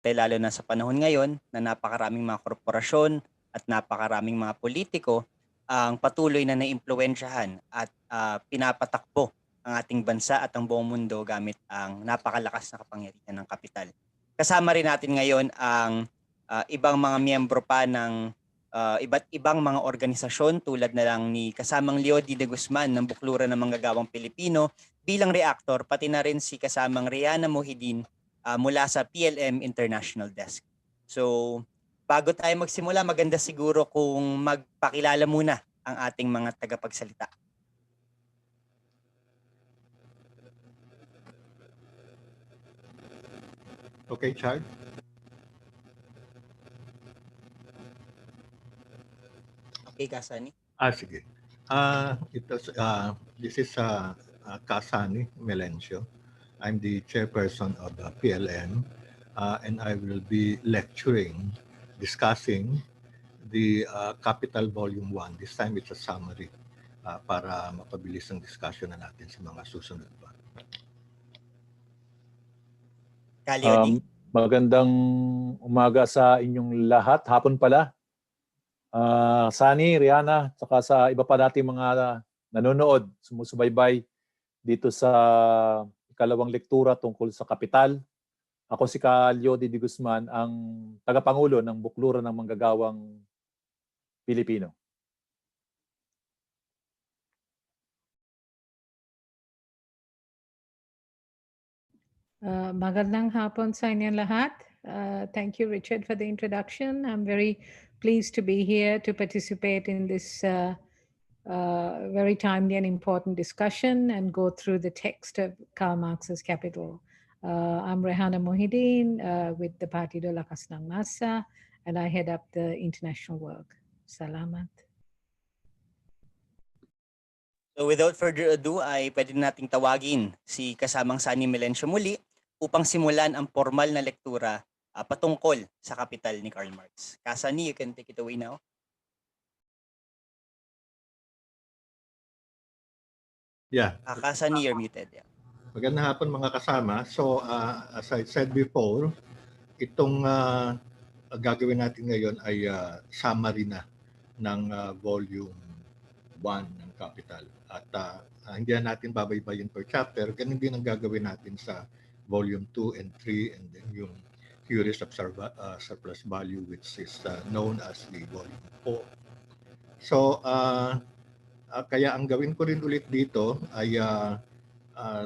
lalo na sa panahon ngayon na napakaraming mga korporasyon at napakaraming mga politiko ang patuloy na naimpluwensyahan at pinapatakbo ang ating bansa at ang buong mundo gamit ang napakalakas na kapangyarihan ng kapital. Kasama rin natin ngayon ang ibang mga miyembro pa ng iba't ibang mga organisasyon tulad na lang ni kasamang Leo D. De Guzman ng Bukluran ng Manggagawang Pilipino bilang reactor, pati na rin si kasamang Rehana Mohideen mula sa PLM International Desk. So, bago tayo magsimula, maganda siguro kung magpakilala muna ang ating mga tagapagsalita. Okay, Chad? Okay, Kasani? Sige. This is Kasani Melencio. I'm the chairperson of PLN, and I will be lecturing, discussing the Capital Volume 1. This time it's a summary para mapabilis ang discussion na natin sa mga susunod pa. Magandang umaga sa inyong lahat. Hapon pala. Sani, Rihanna, saka sa iba pa nating mga nanonood, sumusubaybay dito sa ikalawang lektura tungkol sa kapital. Ako si Leo D. De Guzman, ang tagapangulo ng Bukluran ng Manggagawang Pilipino. Magandang hapon sa inyong lahat. Thank you, Richard, for the introduction. I'm very pleased to be here to participate in this very timely and important discussion and go through the text of Karl Marx's Capital. I'm Rehana Mohideen with the Partido Lakas ng Masa, and I head up the international work. Salamat. So without further ado, ay pwede nating tawagin si kasamang Sani Melencio muli upang simulan ang formal na lektura patungkol sa kapital ni Karl Marx. Kasani, you can take it away now. Yeah. Kasani, you're muted. Yeah. Magandang hapon mga kasama. So as I said before, itong gagawin natin ngayon ay summary na ng volume 1 ng Capital. At hindi natin babaybayin per chapter. Ganun din ang gagawin natin sa volume 2 and 3 and then yung theories of surplus value, which is known as the volume 4. So kaya ang gawin ko rin ulit dito ay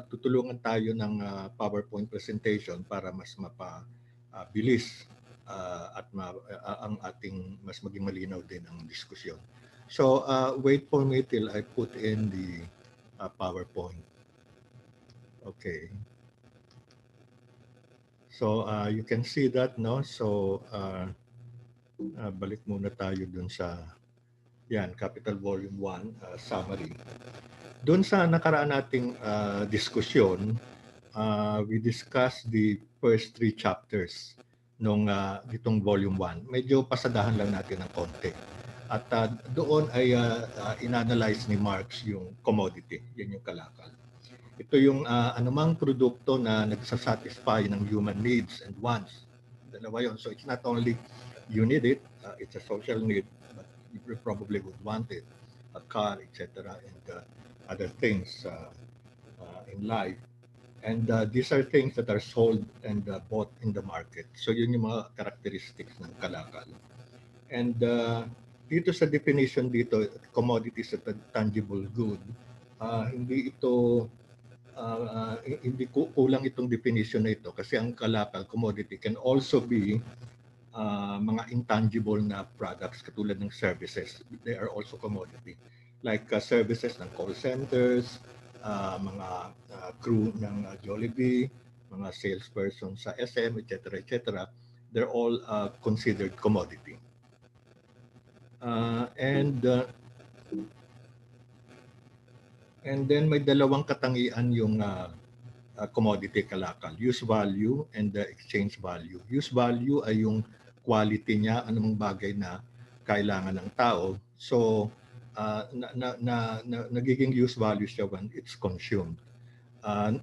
tutulungan tayo ng PowerPoint presentation para mas mapabilis at ang ating mas maging malinaw din ang diskusyon. So wait for me till I put in the PowerPoint. Okay. So you can see that, no? So balik muna tayo dun sa Capital Volume 1 summary. Doon sa nakaraan nating diskusyon, we discussed the first 3 chapters nung itong Volume 1. Medyo pasadahan lang natin ng konti. At doon ay inanalyze ni Marx yung commodity, yun yung kalakal. Ito yung anumang produkto na nagsasatisfy ng human needs and wants. Dalawa yun. So it's not only you need it, it's a social need, but you probably would want it, a car, etc., and other things in life. And these are things that are sold and bought in the market. So yun yung mga characteristics ng kalakal. And dito sa definition dito, commodity is a tangible good. Hindi ito hindi kulang itong definition na ito kasi ang kalakal, commodity, can also be mga intangible na products katulad ng services. They are also commodity. Like services ng call centers, mga crew ng Jollibee, mga salesperson sa SM, etc., etc. They're all considered commodity. And then may dalawang katangian yung commodity kalakal, use value and exchange value. Use value ay yung quality niya, anumang bagay na kailangan ng tao. So nagiging use value siya when it's consumed.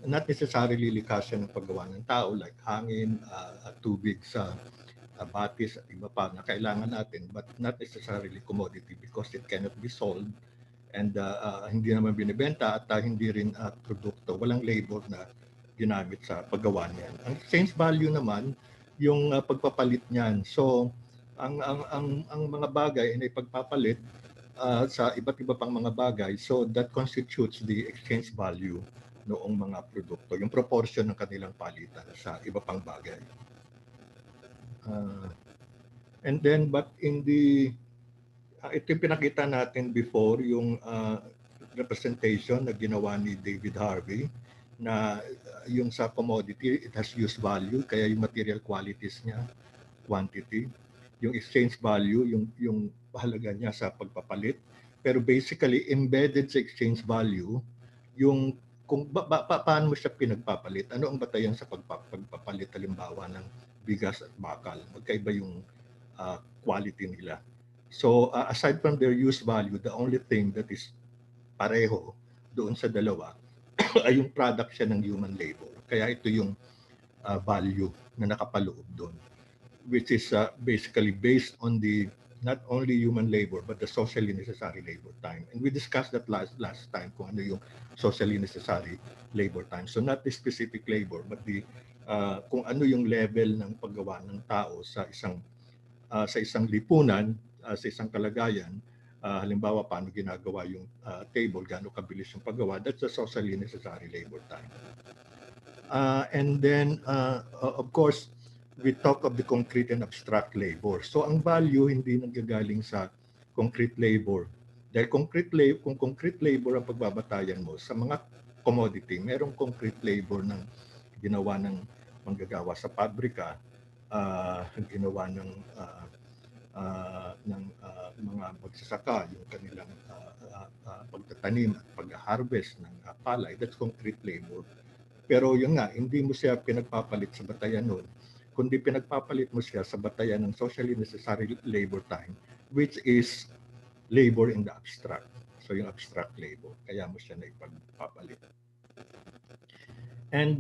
not necessarily likas ng paggawa ng tao like hangin, tubig sa batis at iba pa na kailangan natin, but not necessarily commodity because it cannot be sold and hindi naman binibenta at hindi rin produkto. Walang labor na ginamit sa paggawa niyan. Ang exchange value naman, yung pagpapalit niyan. So, ang mga bagay ay pagpapalit sa iba't iba pang mga bagay. So, that constitutes the exchange value noong mga produkto, yung proportion ng kanilang palitan sa iba pang bagay. And then, but in the, ito yung pinakita natin before, yung representation na ginawa ni David Harvey, na yung sa commodity, it has use value, kaya yung material qualities niya, quantity. Yung exchange value, yung halaga niya sa pagpapalit. Pero basically, embedded sa exchange value, yung kung paano mo siya pinagpapalit, ano ang batayan sa pagpapalit, halimbawa ng bigas at bakal. Magkaiba yung quality nila. So aside from their use value, the only thing that is pareho doon sa dalawa ay yung product siya ng human labor. Kaya ito yung value na nakapaloob doon, which is basically based on the not only human labor but the socially necessary labor time. And we discussed that last time kung ano yung socially necessary labor time. So not the specific labor but the kung ano yung level ng paggawa ng tao sa isang lipunan, sa isang kalagayan. Halimbawa, paano ginagawa yung table, gaano kabilis yung paggawa, that's the socially necessary labor time. And then, of course, we talk of the concrete and abstract labor. So, ang value hindi nanggagaling sa concrete labor. Dahil kung concrete labor ang pagbabatayan mo, sa mga commodity, merong concrete labor ng ginawa ng manggagawa sa pabrika, ginawa ng mga magsasaka, yung kanilang pagtatanim at pag-harvest ng palay, that's concrete labor. Pero yun nga, hindi mo siya pinagpapalit sa batayan nun, kundi pinagpapalit mo siya sa batayan ng socially necessary labor time, which is labor in the abstract. So yung abstract labor, kaya mo siya na ipagpapalit. And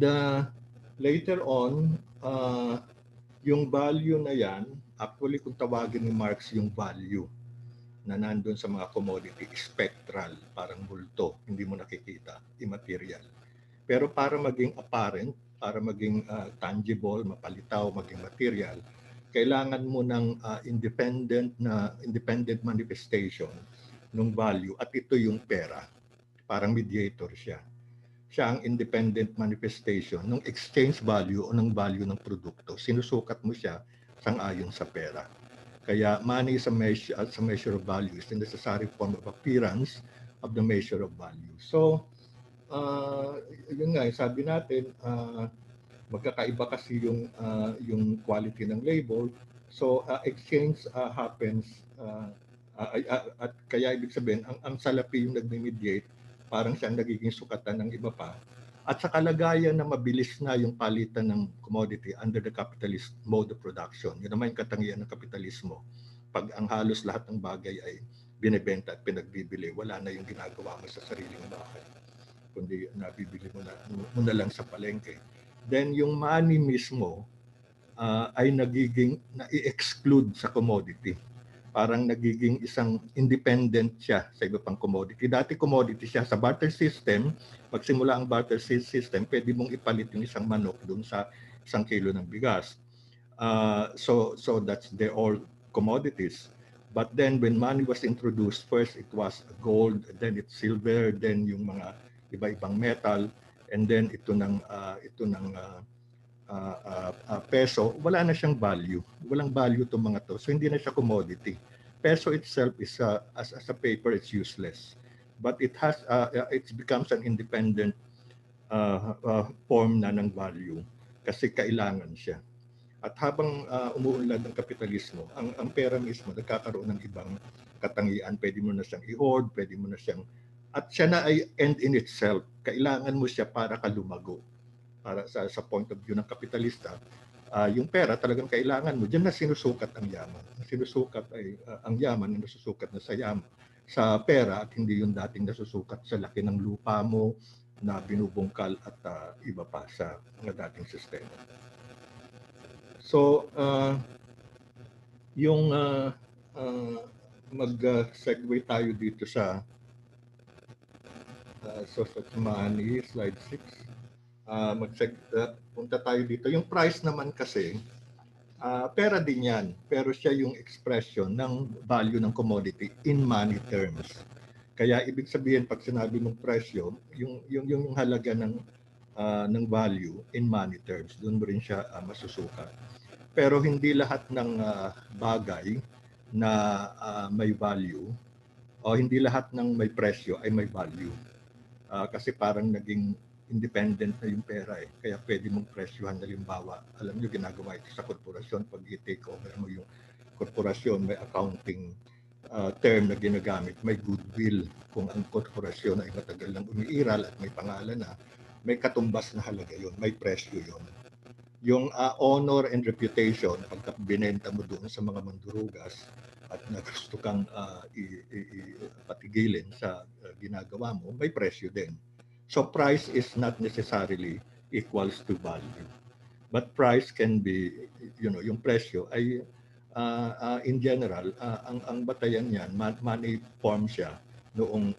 later on, yung value na yan, actually kung tawagin ni Marx yung value na nandun sa mga commodity, spectral, parang multo, hindi mo nakikita, immaterial. Pero para maging apparent, para maging tangible, mapalitaw, maging material, kailangan mo ng independent manifestation ng value, at ito yung pera. Parang mediator siya. Siya ang independent manifestation ng exchange value o ng value ng produkto. Sinusukat mo siya sang-ayon sa pera. Kaya money is a measure of value. It's the necessary form of appearance of the measure of value. So, yun nga, sabi natin, magkakaiba kasi yung quality ng labor. So, exchange happens, at kaya ibig sabihin, ang salapi yung nag-mediate, parang siyang nagiging sukatan ng iba pa. At sa kalagayan na mabilis na yung palitan ng commodity under the capitalist mode of production, yun naman yung katangian ng kapitalismo. Pag ang halos lahat ng bagay ay binibenta at pinagbibili, wala na yung ginagawa mo sa sariling bahay, kundi nabibili mo na lang sa palengke. Then yung money mismo ay nagiging na-exclude sa commodity. Parang nagiging isang independent siya sa iba pang commodity. Dati commodity siya sa barter system. Pagsimula ang barter system, pwede mong ipalit yung isang manok dun sa 1 kilo ng bigas. So that's they're all commodities. But then when money was introduced, first it was gold, then it's silver, then yung mga iba-ibang metal, and then ito ng peso, wala na siyang value. Walang value itong mga to. So hindi na siya commodity. Peso itself is as a paper, it's useless. But it has it becomes an independent form na ng value kasi kailangan siya. At habang umuunlad ang kapitalismo, ang pera mismo nagkakaroon ng ibang katangian. Pwede mo na siyang i-hoard, pwede mo na siyang, at siya na ay end in itself. Kailangan mo siya para ka lumago. Para sa point of view ng kapitalista, yung pera talagang kailangan mo. Diyan na sinusukat ang yaman. Sinusukat ay ang yaman na nasusukat na sa pera at hindi yung dating nasusukat sa laki ng lupa mo, na binubungkal at iba pa sa mga dating sistema. So, yung mag-segue tayo dito sa money, slide 6. Punta tayo dito. Yung price naman kasi, pera din yan, pero siya yung expression ng value ng commodity in money terms. Kaya ibig sabihin pag sinabi ng presyo, yung halaga ng value in money terms, doon mo rin siya masusukat. Pero hindi lahat ng bagay na may value o hindi lahat ng may presyo ay may value. Kasi parang naging independent na yung pera eh. Kaya pwede mong presyohan. Halimbawa, alam nyo, ginagawa ito sa korporasyon. Pag i-take over mo yung korporasyon, may accounting term na ginagamit, may goodwill. Kung ang korporasyon ay matagal nang umiiral at may pangalan na, may katumbas na halaga yun, may presyo yun. Yung honor and reputation, pagka binenta mo doon sa mga mandurugas at na gusto kang patigilin sa ginagawa mo, may presyo din. So price is not necessarily equals to value. But price can be, yung presyo ay in general, ang batayan niyan, money form siya noong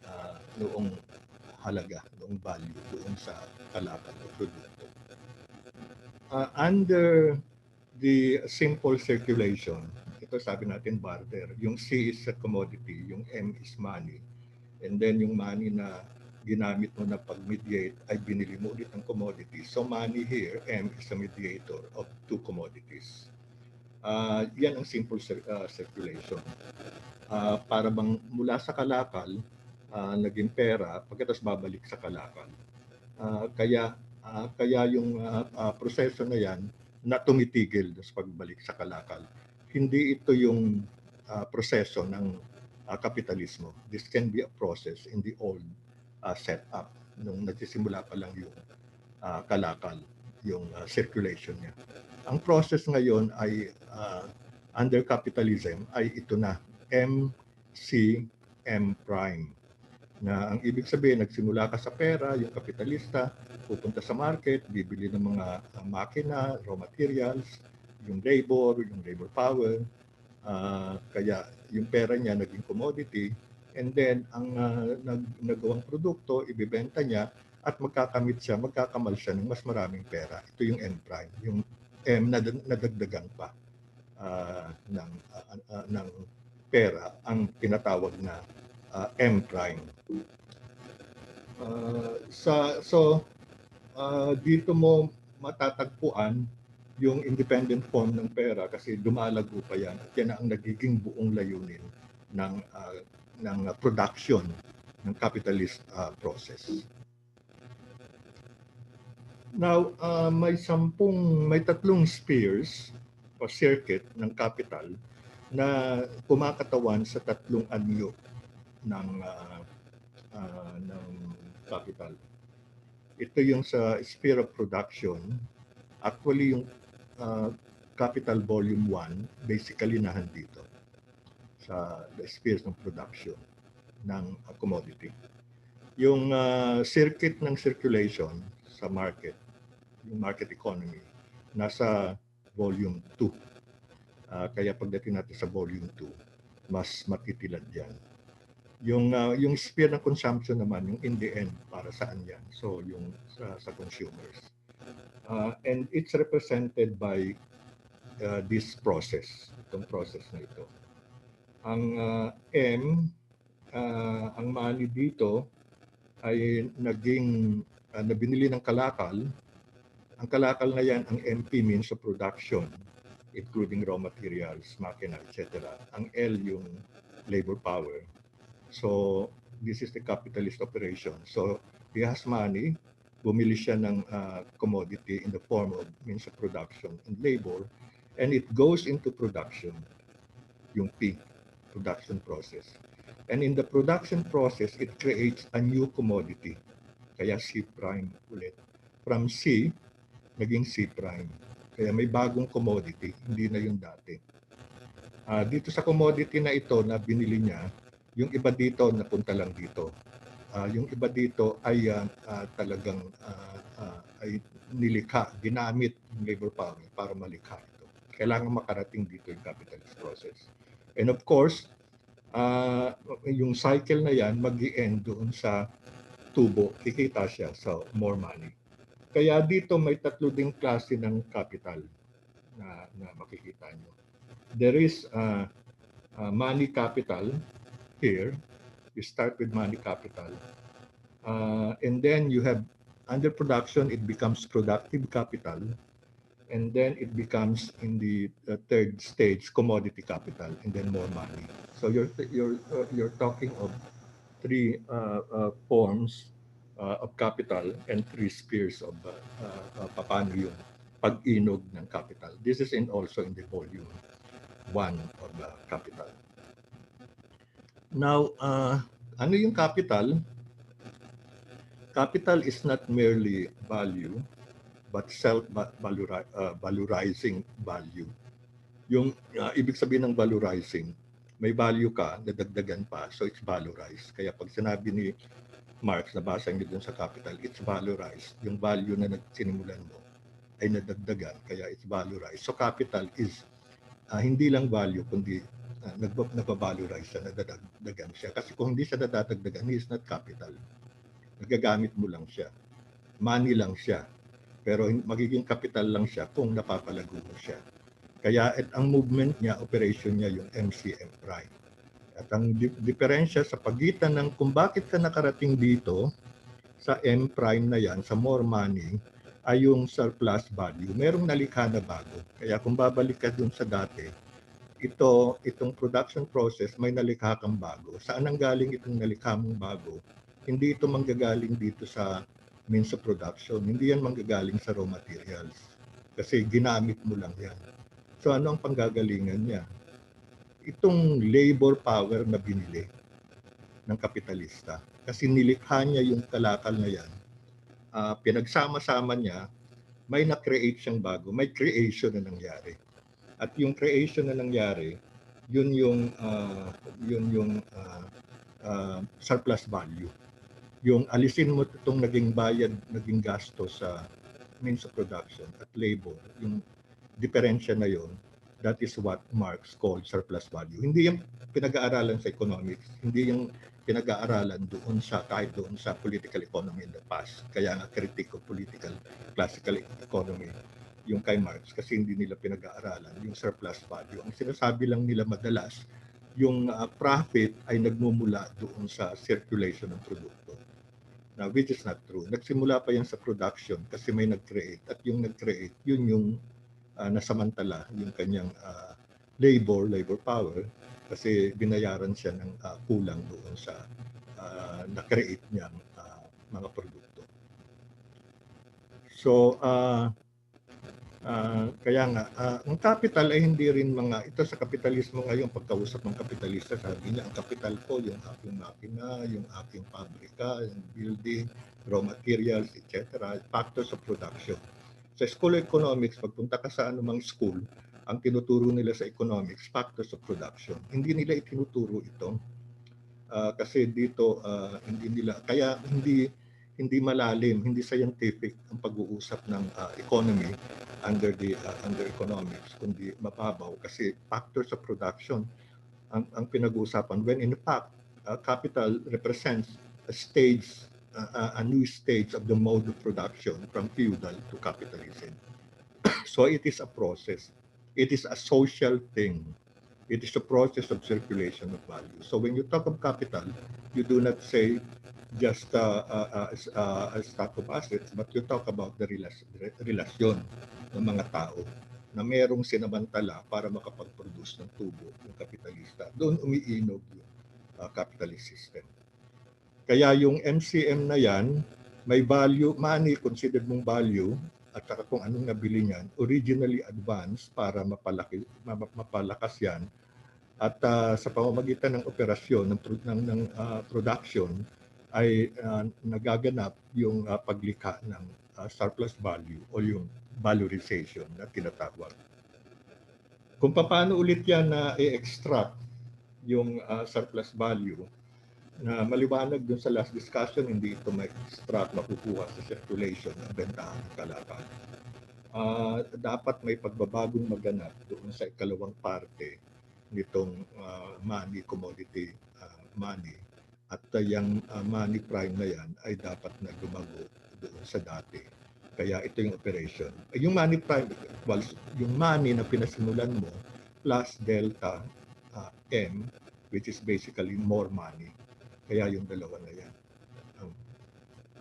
halaga, noong value, doon sa kalakal o produkto. Under the simple circulation, ito sabi natin barter, yung C is a commodity, yung M is money, and then yung money na ginamit mo na pag-mediate ay binili mo ulit ng commodity. So money here, M is a mediator of two commodities. Yan ang simple circulation. Para bang mula sa kalakal, naging pera, pagkatapos babalik sa kalakal. Kaya yung proseso na yan na tumitigil sa pagbalik sa kalakal. Hindi ito yung proseso ng kapitalismo. This can be a process in the old setup nung nagsisimula pa lang yung kalakal, yung circulation niya. Ang process ngayon ay under capitalism ay ito na, MCM prime. Na ang ibig sabihin, nagsimula ka sa pera, yung kapitalista, pupunta sa market, bibili ng mga makina, raw materials, yung labor power, kaya yung pera niya naging commodity, and then ang nagawang produkto, ibibenta niya at magkakamal siya ng mas maraming pera. Ito yung M prime, yung M na nadagdagan pa ng pera, ang tinatawag na M prime. Dito mo matatagpuan yung independent form ng pera kasi lumalago pa yan at yan ang nagiging buong layunin ng production ng capitalist process. Now, may tatlong spheres o circuit ng capital na kumakatawan sa tatlong anyo ng capital. Ito yung sa sphere of production. Actually, yung capital volume 1, basically nahandito sa the spheres ng production ng commodity. Yung circuit ng circulation sa market, yung market economy, nasa volume 2. Kaya pagdating natin sa volume 2, mas matitilad yan. Yung sphere ng consumption naman, yung in the end, para saan yan? So, yung sa consumers. And it's represented by this process, itong process na ito. Ang M, ang money dito ay nabinili ng kalakal. Ang kalakal na yan, ang MP means of production, including raw materials, makina, etc. Ang L yung labor power. So, this is the capitalist operation. So, he has money, bumili siya ng commodity in the form of means of production and labor, and it goes into production, yung P, production process. And in the production process, it creates a new commodity. Kaya C prime ulit. From C, naging C prime. Kaya may bagong commodity, hindi na yung dati. Dito sa commodity na ito na binili niya, yung iba dito napunta lang dito. Yung iba dito ay talagang ay nilikha, ginamit yung labor power para malikha ito. Kailangan makarating dito yung capitalist process. And of course, yung cycle na yan mag-i-end doon sa tubo, kikita siya sa more money. Kaya dito may tatlo ding klase ng capital na makikita nyo. There is money capital here. You start with money capital. And then you have under production, it becomes productive capital. And then it becomes in the third stage, commodity capital, and then more money. So you're talking of three forms of capital and three spheres of paano yung pag-inog ng capital. This is also in the volume 1 of capital. Now, ano yung capital? Capital is not merely value, but self-valorizing value. Yung ibig sabihin ng valorizing, may value ka, nadagdagan pa, so it's valorized. Kaya pag sinabi ni Marx, nabasa niyo dun sa capital, it's valorized. Yung value na sinimulan mo ay nadagdagan, kaya it's valorized. So capital is hindi lang value, kundi nagbavalorize siya, nadadagdagan siya. Kasi kung hindi siya nadadagdagan, he is not capital. Nagagamit mo lang siya. Money lang siya. Pero magiging capital lang siya kung napapalago mo siya. Kaya ang movement niya, operation niya yung MCM prime. At ang diferensya sa pagitan ng kung bakit ka nakarating dito sa M prime na yan, sa more money, ay yung surplus value. Merong nalikha na bago. Kaya kung babalik ka dun sa dati, itong production process may nalikha kang bago. Saan ang galing itong nalikha mong bago? Hindi ito manggagaling dito sa means of production. Hindi yan manggagaling sa raw materials. Kasi ginamit mo lang yan. So ano ang panggagalingan niya? Itong labor power na binili ng kapitalista. Kasi nilikha niya yung kalakal na yan. Pinagsama-sama niya, may na-create siyang bago. May creation na nangyari. At yung creation na nangyari, yun yung surplus value. Yung alisin mo itong naging bayad, naging gasto sa means of production at labor, yung diferensya na yon, that is what Marx called surplus value. Hindi yung pinag-aaralan sa economics, hindi yung pinag-aaralan doon sa, kahit doon sa political economy in the past. Kaya nga critique of political, classical economy, yung kay Marx, kasi hindi nila pinag-aaralan yung surplus value. Ang sinasabi lang nila madalas, yung profit ay nagmumula doon sa circulation ng produkto. Now, which is not true. Nagsimula pa yan sa production kasi may nag-create. At yung nag-create, yun yung nasamantala, yung kanyang labor power, kasi binayaran siya ng kulang doon sa na-create niyang mga produkto. So, kaya nga, ang capital ay hindi rin ito sa kapitalismo ngayon, pagkausap ng kapitalista, sabi niya, ang capital ko, yung aking makina, yung aking pabrika, yung building, raw materials, etc., factors of production. Sa School of Economics, pagpunta ka sa anumang school, ang tinuturo nila sa economics, factors of production. Hindi nila itinuturo ito. Kasi dito, hindi nila, kaya hindi malalim, hindi scientific ang pag-uusap ng economy under economics, kundi mababaw kasi factors of production ang pinag-uusapan, when in fact capital represents a new stage of the mode of production from feudal to capitalism. So it is a process, it is a social thing, it is a process of circulation of value. So when you talk of capital, you do not say just a stock of assets, but you talk about the relasyon ng mga tao na merong sinamantala para makapag-produce ng tubo, yung kapitalista. Doon umiinog yung capitalist system. Kaya yung MCM na yan, may value, money considered mong value, at saka kung anong nabili niyan, originally advanced para mapalakas yan. At sa pamamagitan ng operasyon, ng production, ay nagaganap yung paglikha ng surplus value o yung valorization na tinatawag. Kung paano ulit yan na i-extract yung surplus value, na maliwanag dun sa last discussion, hindi ito makukuha sa circulation ng bentahan ng kalakal. Dapat may pagbabagong maganap doon sa ikalawang parte nitong money, commodity money. At yung money prime na yan ay dapat na lumago doon sa dati. Kaya ito yung operation. Yung money prime, yung money na pinasimulan mo plus delta M, which is basically more money. Kaya yung dalawa na yan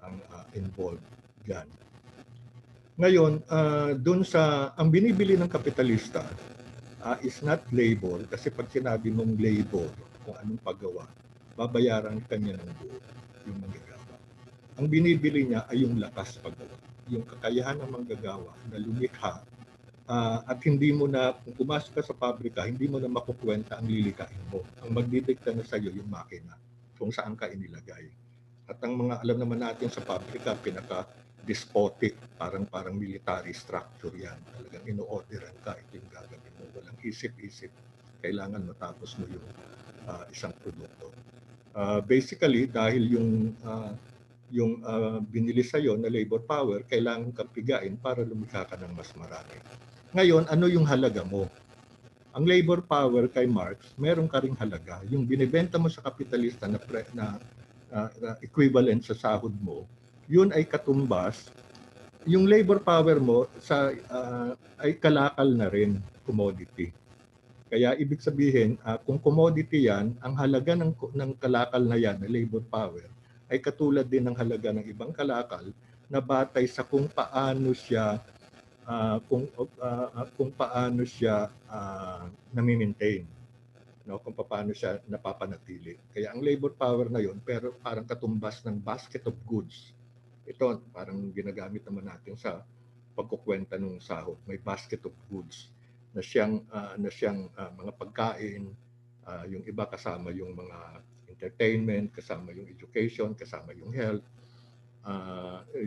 ang involved dyan. Ngayon, dun sa, ang binibili ng kapitalista is not labor, kasi pag sinabi mong labor, kung anong paggawa, babayaran kanya ng buo, yung manggagawa. Ang binibili niya ay yung lakas paggawa, yung kakayahan ng manggagawa na lumikha, at hindi mo na, kung pumasok ka sa pabrika, hindi mo na makukwenta ang lilikain mo. Ang magdidikta na sa iyo yung makina, kung saan ka inilagay. At ang mga alam naman natin sa pabrika, pinaka-despotic, parang military structure yan. Talagang ino-orderan ka, ito yung gagawin mo. Walang isip-isip. Kailangan matapos mo yung isang produkto. Basically, dahil yung binili sa'yo na labor power, kailangan kang pigain para lumikha ka ng mas marami. Ngayon, ano yung halaga mo? Ang labor power kay Marx, meron ka ring halaga. Yung binibenta mo sa kapitalista na equivalent sa sahod mo, yun ay katumbas. Yung labor power mo ay kalakal na rin, commodity. Kaya ibig sabihin, kung commodity yan, ang halaga ng kalakal na yan, na labor power, ay katulad din ng halaga ng ibang kalakal na batay sa kung paano siya nami-maintain, no, kung paano siya napapanatili. Kaya ang labor power na yon, pero parang katumbas ng basket of goods. Ito parang ginagamit naman natin sa pagkukwenta ng sahod. May basket of goods na siyang mga pagkain, yung iba kasama yung mga entertainment, kasama yung education, kasama yung health.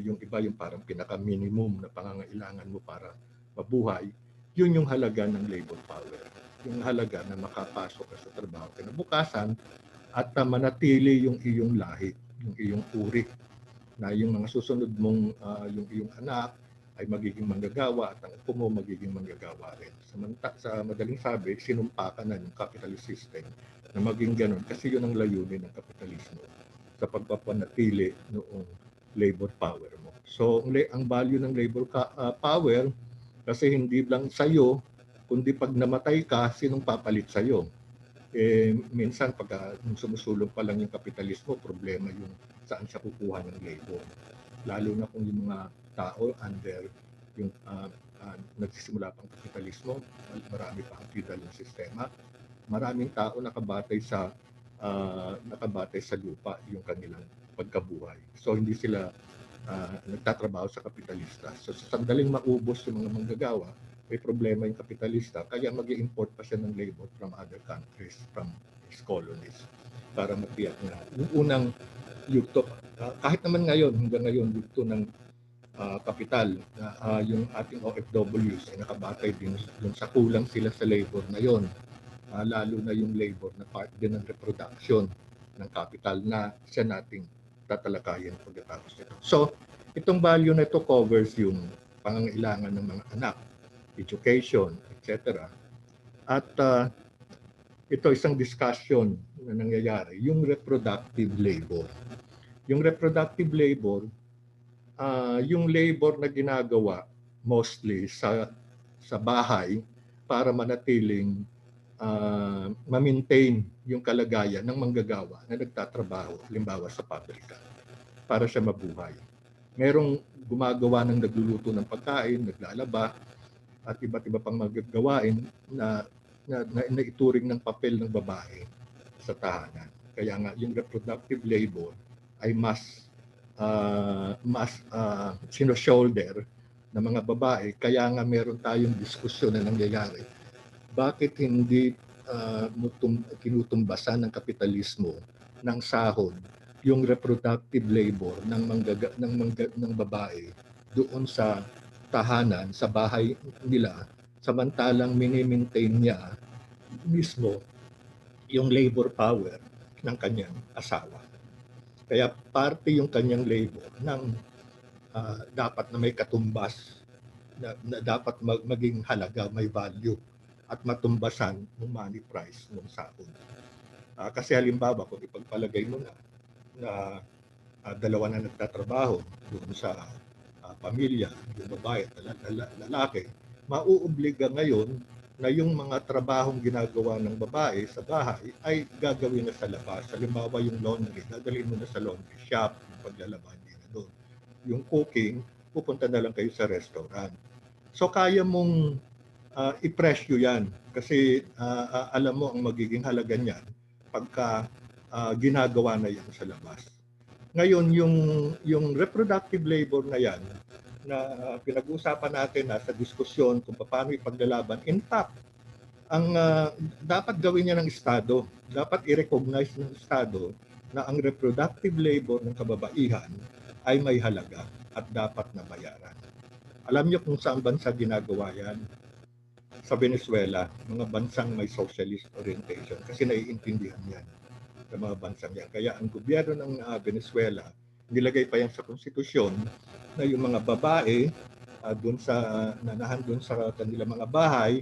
Yung iba yung parang pinaka-minimum na pangangailangan mo para mabuhay, yun yung halaga ng labor power. Yung halaga na makapasok ka sa trabaho kinabukasan at manatili yung iyong lahi, yung iyong uri, na yung mga susunod mong, yung iyong anak ay magiging manggagawa at ang upo mo magiging manggagawa rin. Sa madaling sabi, sinumpa ka na yung capitalist system na maging ganun kasi yun ang layunin ng kapitalismo sa pagpapanatili noong labor power mo. So, ang value ng labor power, kasi hindi lang sa'yo, kundi pag namatay ka, sinong papalit sa'yo? Minsan, pag sumusulong pa lang yung kapitalismo, problema yung saan siya kukuha ng labor. Lalo na kung yung mga tao under yung nagsisimula pang kapitalismo, marami pa ang feudal ng sistema, maraming tao nakabatay sa lupa yung kanilang pagkabuhay. So hindi sila nagtatrabaho sa kapitalista. So sa sandaling maubos yung mga manggagawa, may problema yung kapitalista, kaya mag-i-import pa siya ng labor from other countries, from his colonies, para matiyak na yung unang yugto, kahit naman ngayon, hanggang ngayon, yugto ng kapital, yung ating OFWs ay nakabatay din sa kulang sila sa labor na yon. Lalo na yung labor na part din ng reproduction ng capital na siya nating tatalakayin pagkatapos nito. So, itong value na ito covers yung pangangailangan ng mga anak, education, etc. At ito isang discussion na nangyayari, yung reproductive labor. Yung reproductive labor, yung labor na ginagawa mostly sa bahay para manatiling ma-maintain yung kalagayan ng manggagawa na nagtatrabaho, halimbawa sa pabrika, para siya mabuhay. Merong gumagawa ng nagluluto ng pagkain, naglalaba, at iba't iba pang magagawain na ituring ng papel ng babae sa tahanan. Kaya nga yung reproductive labor ay mas sino-shoulder ng mga babae. Kaya nga meron tayong diskusyon na nangyayari. Bakit hindi kinutumbasan ng kapitalismo ng sahod yung reproductive labor ng babae doon sa tahanan, sa bahay nila, samantalang mini-maintain niya mismo yung labor power ng kanyang asawa. Kaya parte yung kanyang labor ng dapat na may katumbas, na dapat maging halaga, may value, at matumbasan ng money price ng sahod. Kasi halimbawa, kung ipagpalagay mo na dalawa na nagtatrabaho doon sa pamilya, yung babae at lalaki, mauobliga ngayon na yung mga trabahong ginagawa ng babae sa bahay ay gagawin na sa labas. Halimbawa yung laundry, dadalhin mo na sa laundry shop, yung paglalaban din na doon. Yung cooking, pupunta na lang kayo sa restaurant. So kaya mong i-presyo yan kasi alam mo ang magiging halaga niyan pagka ginagawa na yan sa labas. Ngayon, yung reproductive labor na yan, na pinag-uusapan natin sa diskusyon kung paano ipaglalaban, in fact, ang dapat gawin niya ng Estado, dapat i-recognize ng Estado na ang reproductive labor ng kababaihan ay may halaga at dapat na bayaran. Alam niyo kung saan bansa ginagawa yan? Sa Venezuela, mga bansang may socialist orientation kasi naiintindihan yan sa mga bansang yan. Kaya ang gobyerno ng Venezuela, nilagay pa yan sa konstitusyon na yung mga babae nanahan doon sa kanilang mga bahay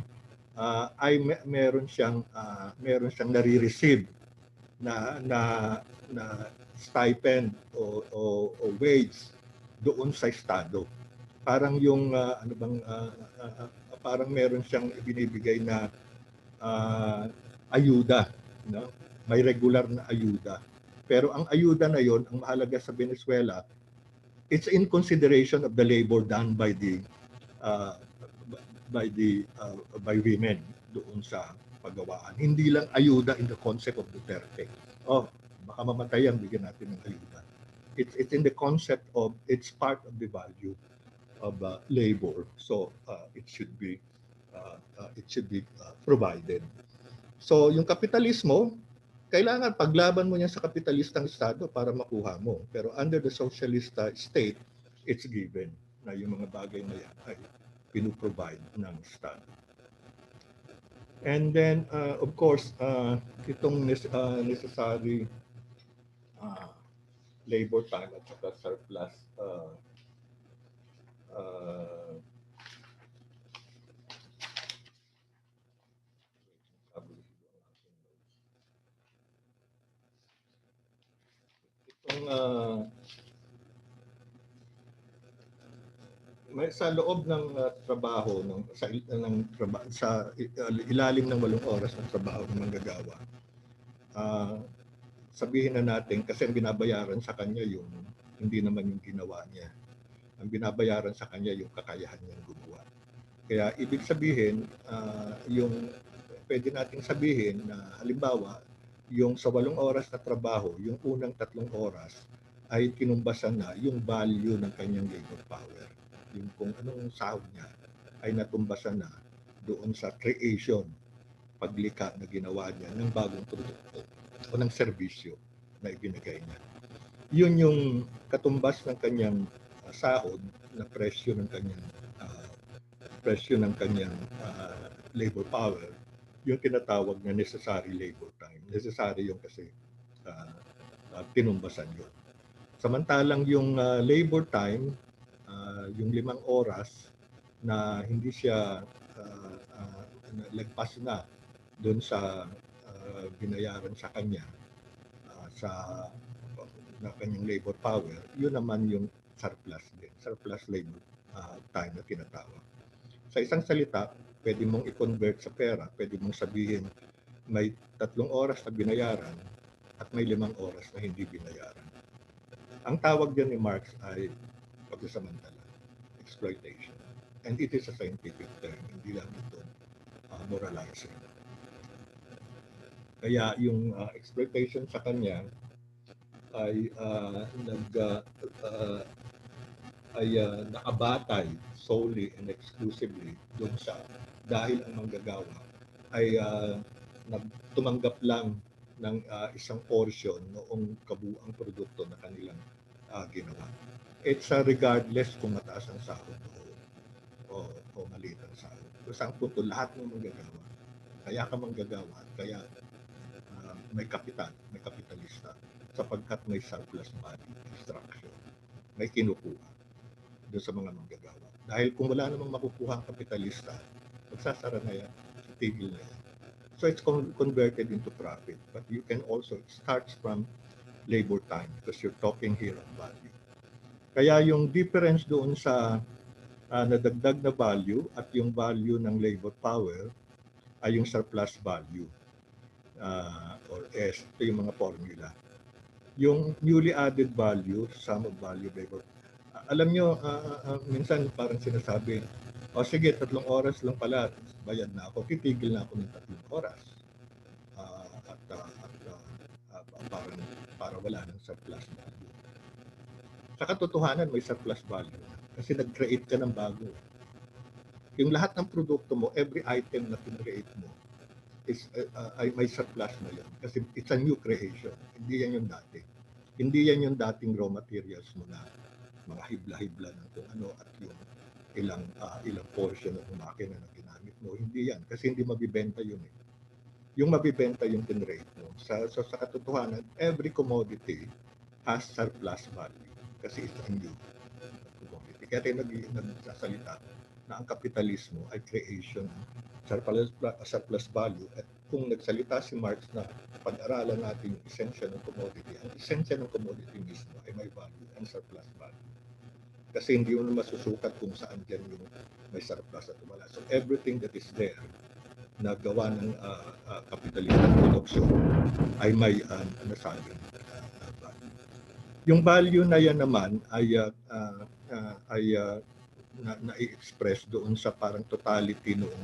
ay meron siyang nare-receive na stipend o wage doon sa estado. Parang yung parang meron siyang ibinibigay na ayuda, no? May regular na ayuda. Pero ang ayuda na yon, ang mahalaga sa Venezuela, it's in consideration of the labor done by women doon sa paggawaan. Hindi lang ayuda in the concept of Duterte. Baka mamatay yan, bigyan natin ng ayuda. It's in the concept of, it's part of the value of labor. So it should be provided. So yung kapitalismo, kailangan paglaban mo yan sa kapitalistang estado para makuha mo. Pero under the socialist state, it's given na yung mga bagay na yan ay pinuprovide ng estado. And then, of course, itong necessary labor time at saka surplus may sa loob ng trabaho sa ilalim ng 8 oras ng trabaho ng manggagawa. Sabihin na natin kasi ang binabayaran sa kanya yung hindi naman yung ginawa niya. Ang binabayaran sa kanya yung kakayahan niyang gumawa. Kaya ibig sabihin yung pwede nating sabihin na halimbawa yung sa 8 oras na trabaho, yung unang 3 oras ay tinumbasan na yung value ng kanyang labor power. Yung kung anong sahod niya ay natumbasan na doon sa creation, paglikha na ginawa niya ng bagong produkto o ng serbisyo na ibinigay niya. Yun yung katumbas ng kanyang sahod na presyo ng kanyang labor power, yung tinatawag na necessary labor time. Necessary yung kasi tinumbasan yun. Samantalang yung labor time, yung 5 oras na hindi siya lagpas na doon sa binayaran sa kanya sa kanyang labor power, yun naman yung surplus din. Surplus labor time na tinatawag. Sa isang salita, pwede mong i-convert sa pera, pwede mong sabihin may 3 oras na binayaran at may 5 oras na hindi binayaran. Ang tawag dyan ni Marx ay pagsasamantala, exploitation. And it is a scientific term, hindi lang ito moralizing. Kaya yung exploitation sa kanya ay nakabatay solely and exclusively doon sa dahil ang manggagawa ay tumanggap lang ng isang portion noong kabuuang produkto na kanilang ginawa. It's regardless kung mataas ang sahod o maliit ang sahod. Sa punto, lahat ng manggagawa. Kaya ka manggagawa, kaya may kapital, may kapitalista, sapagkat may surplus value extraction. May kinukuha doon sa mga manggagawa. Dahil kung wala namang makukuha ang kapitalista, magsasara na yan, titigil na yan. So it's converted into profit. But you can also, it starts from labor time because you're talking here on value. Kaya yung difference doon sa nadagdag na value at yung value ng labor power ay yung surplus value or S. Ito yung mga formula. Yung newly added value, sum of value labor. Alam nyo, minsan parang sinasabi, sige, 3 oras lang pala, bayad na ako, titigil na ako ng 3 oras. Para wala ng surplus value. Sa katotohanan, may surplus value kasi nag-create ka ng bago. Yung lahat ng produkto mo, every item na pinreate mo is ay may surplus na yun kasi it's a new creation. Hindi yan yung dati. Hindi yan yung dating raw materials mo na mga hibla-hibla ng kung ano at yung ilang portion ng makina na ginamit mo. Hindi yan kasi hindi mabibenta yun eh. Yung mabibenta yung pinrate mo. So sa katotohanan, every commodity has surplus value kasi it's a new commodity. Kaya tayo nagsasalita na ang kapitalismo ay creation ng surplus value. At kung nagsalita si Marx na pag-aralan natin yung esensya ng commodity, ang esensya ng commodity mismo ay may value and surplus value. Kasi hindi mo masusukat kung saan dyan yung may surplus at wala. So everything that is there na gawa ng kapitalistic production ay may nasabing value. Yung value na yan naman ay na-express doon sa parang totality noon.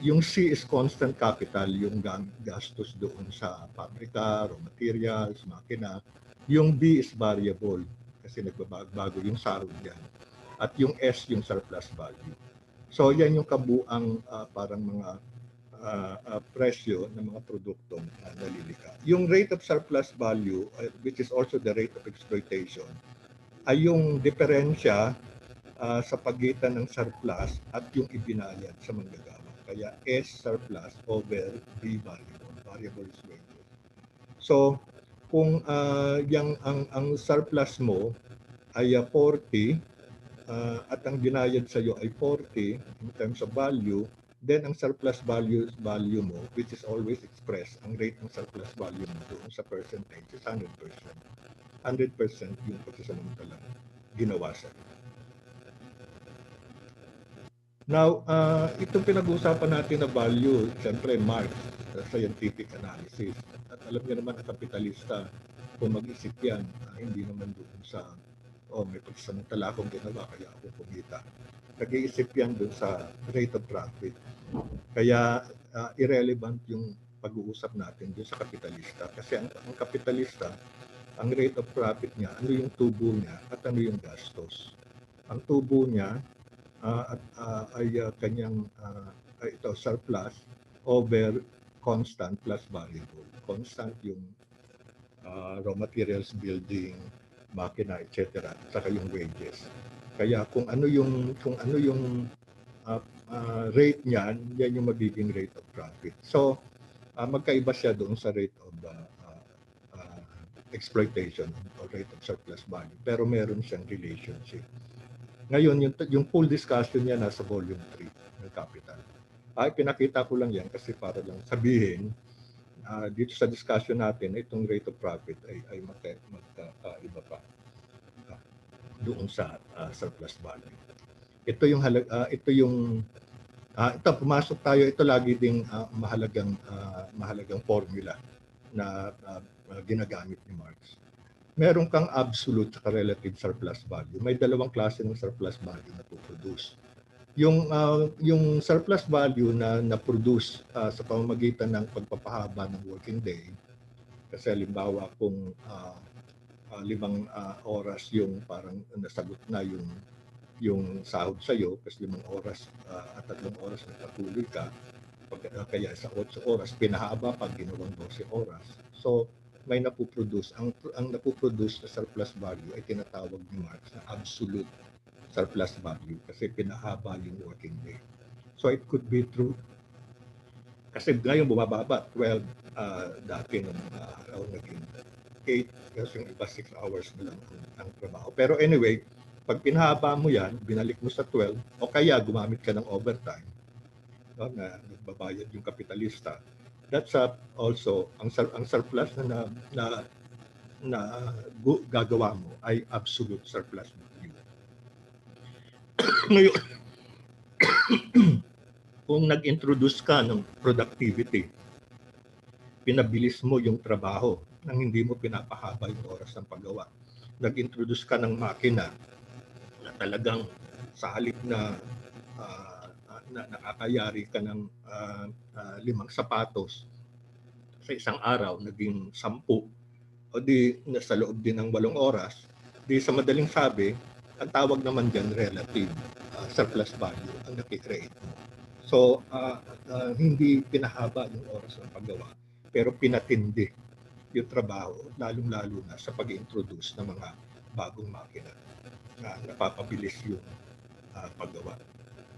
Yung C is constant capital, yung gastos doon sa pabrika, raw materials, makina. Yung B is variable kasi nagbabago yung sahod yan. At yung S yung surplus value. So yan yung kabuang parang mga presyo ng mga produktong nalilika. Yung rate of surplus value, which is also the rate of exploitation, ay yung diferensya sa pagitan ng surplus at yung ibinayad sa manggagawa. Kaya S surplus over B variable. Variable is wages. So, kung ang surplus mo ay 40 at ang binayad sa iyo ay 40 in terms of value, then ang surplus value mo, which is always expressed, ang rate ng surplus value mo doon sa percentage is 100%. 100% yung pagsasamantalang ginawa sa iyo. Now, itong pinag-uusapan natin na value, siyempre Marx, scientific analysis. At alam niyo naman ang kapitalista, kung mag-isip yan, hindi naman doon sa, may pagsasamantala akong ginawa, kaya ako kumita. Nag-iisip yan doon sa rate of profit. Kaya irrelevant yung pag-uusap natin doon sa kapitalista. Kasi ang kapitalista, ang rate of profit niya, ano yung tubo niya at ano yung gastos. Ang tubo niya, ay kanyang ito surplus over constant plus variable. Constant yung raw materials, building, makina, etc. Saka yung wages. Kaya kung ano yung rate niyan, yan yung magiging rate of profit. So magkaiba siya doon sa rate of exploitation or rate of surplus value. Pero meron siyang relationship. Ngayon, yung full discussion niya nasa volume 3 ng Capital. Pinakita ko lang yan kasi para lang sabihin, dito sa discussion natin, itong rate of profit ay magkaiba pa doon sa surplus value. Ito pumasok tayo, ito lagi ding mahalagang formula na ginagamit ni Marx. Meron kang absolute at relative surplus value. May dalawang klase ng surplus value na puproduce. Yung surplus value na na-produce sa pamamagitan ng pagpapahaba ng working day, kasi halimbawa kung 5 oras yung parang nasagot na yung sahod sa'yo, kasi 5 oras at 3 oras na patuloy ka, kaya sa 8 oras, pinahaba pag ginawang 12 oras. So, may napuproduce. Ang napuproduce na surplus value ay tinatawag ni Marx na absolute surplus value kasi pinahaba yung working day. So it could be true Kasi ngayon bumababa, 12 dati nung araw naging 8 kasi yung iba 6 hours na lang ang trabaho. Pero anyway, pag pinahaba mo yan, binalik mo sa 12 o kaya gumamit ka ng overtime, no, na nagbabayad yung kapitalista, that's also ang surplus na gagawa mo ay absolute surplus value. Ngayon, kung nag-introduce ka ng productivity, pinabilis mo yung trabaho nang hindi mo pinapahaba yung oras ng paggawa. Nag-introduce ka ng makina na talagang sa halip na nakakayari ka ng 5 sapatos sa isang araw, naging 10, o di nasa loob din ng 8 oras, di sa madaling sabi, ang tawag naman dyan relative surplus value ang nakikreate mo. So, hindi pinahaba yung oras ng paggawa, pero pinatindi yung trabaho, lalong-lalo na sa pag-introduce ng mga bagong makina na napapabilis yung paggawa.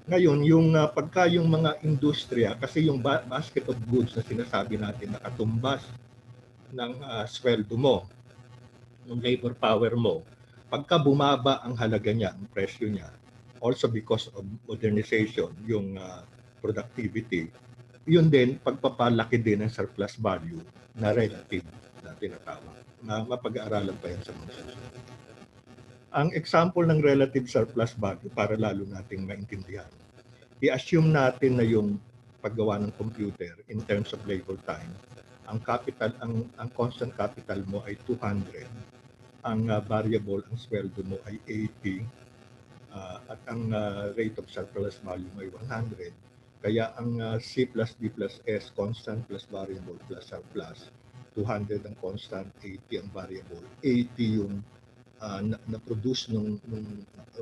Ngayon, yung pagka yung mga industriya, kasi yung basket of goods na sinasabi natin na katumbas ng sweldo mo, ng labor power mo, pagka bumaba ang halaga niya, ang presyo niya, also because of modernization, yung productivity, yun din, pagpapalaki din ng surplus value na relative na tinatawag. Mapag-aaralan pa yan sa mga susunod. Ang example ng relative surplus value, para lalo nating maintindihan, i-assume natin na yung paggawa ng computer in terms of labor time, ang constant capital mo ay 200, ang variable, ang sweldo mo ay 80, at ang rate of surplus value mo ay 100. Kaya ang C plus D plus S, constant plus variable plus surplus, 200 ang constant, 80 ang variable. 80 yung na-produce nung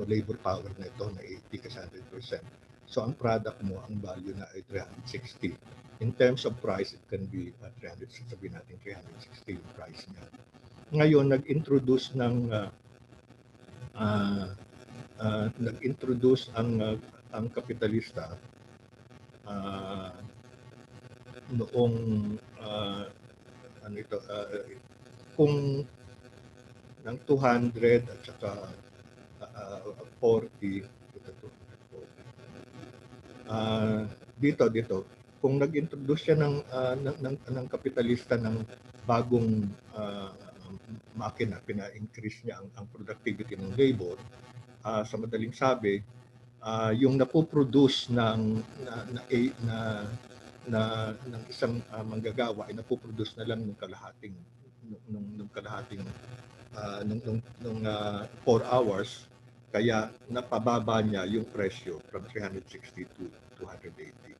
labor power na ito na 80 kasi 100%. So ang product mo, ang value na ay 360. In terms of price, it can be 360, sabihin natin 360 yung price niya. Ngayon, nag-introduce ang kapitalista noong kung ng 200 at saka 40 dito kung nag-introduce siya ng kapitalista ng bagong makina, pina-increase niya ang productivity ng labor, sa madaling sabi, yung napoproduce ng isang manggagawa ay napoproduce na lang nung 4 hours, kaya napababa niya yung presyo from 360 to 280.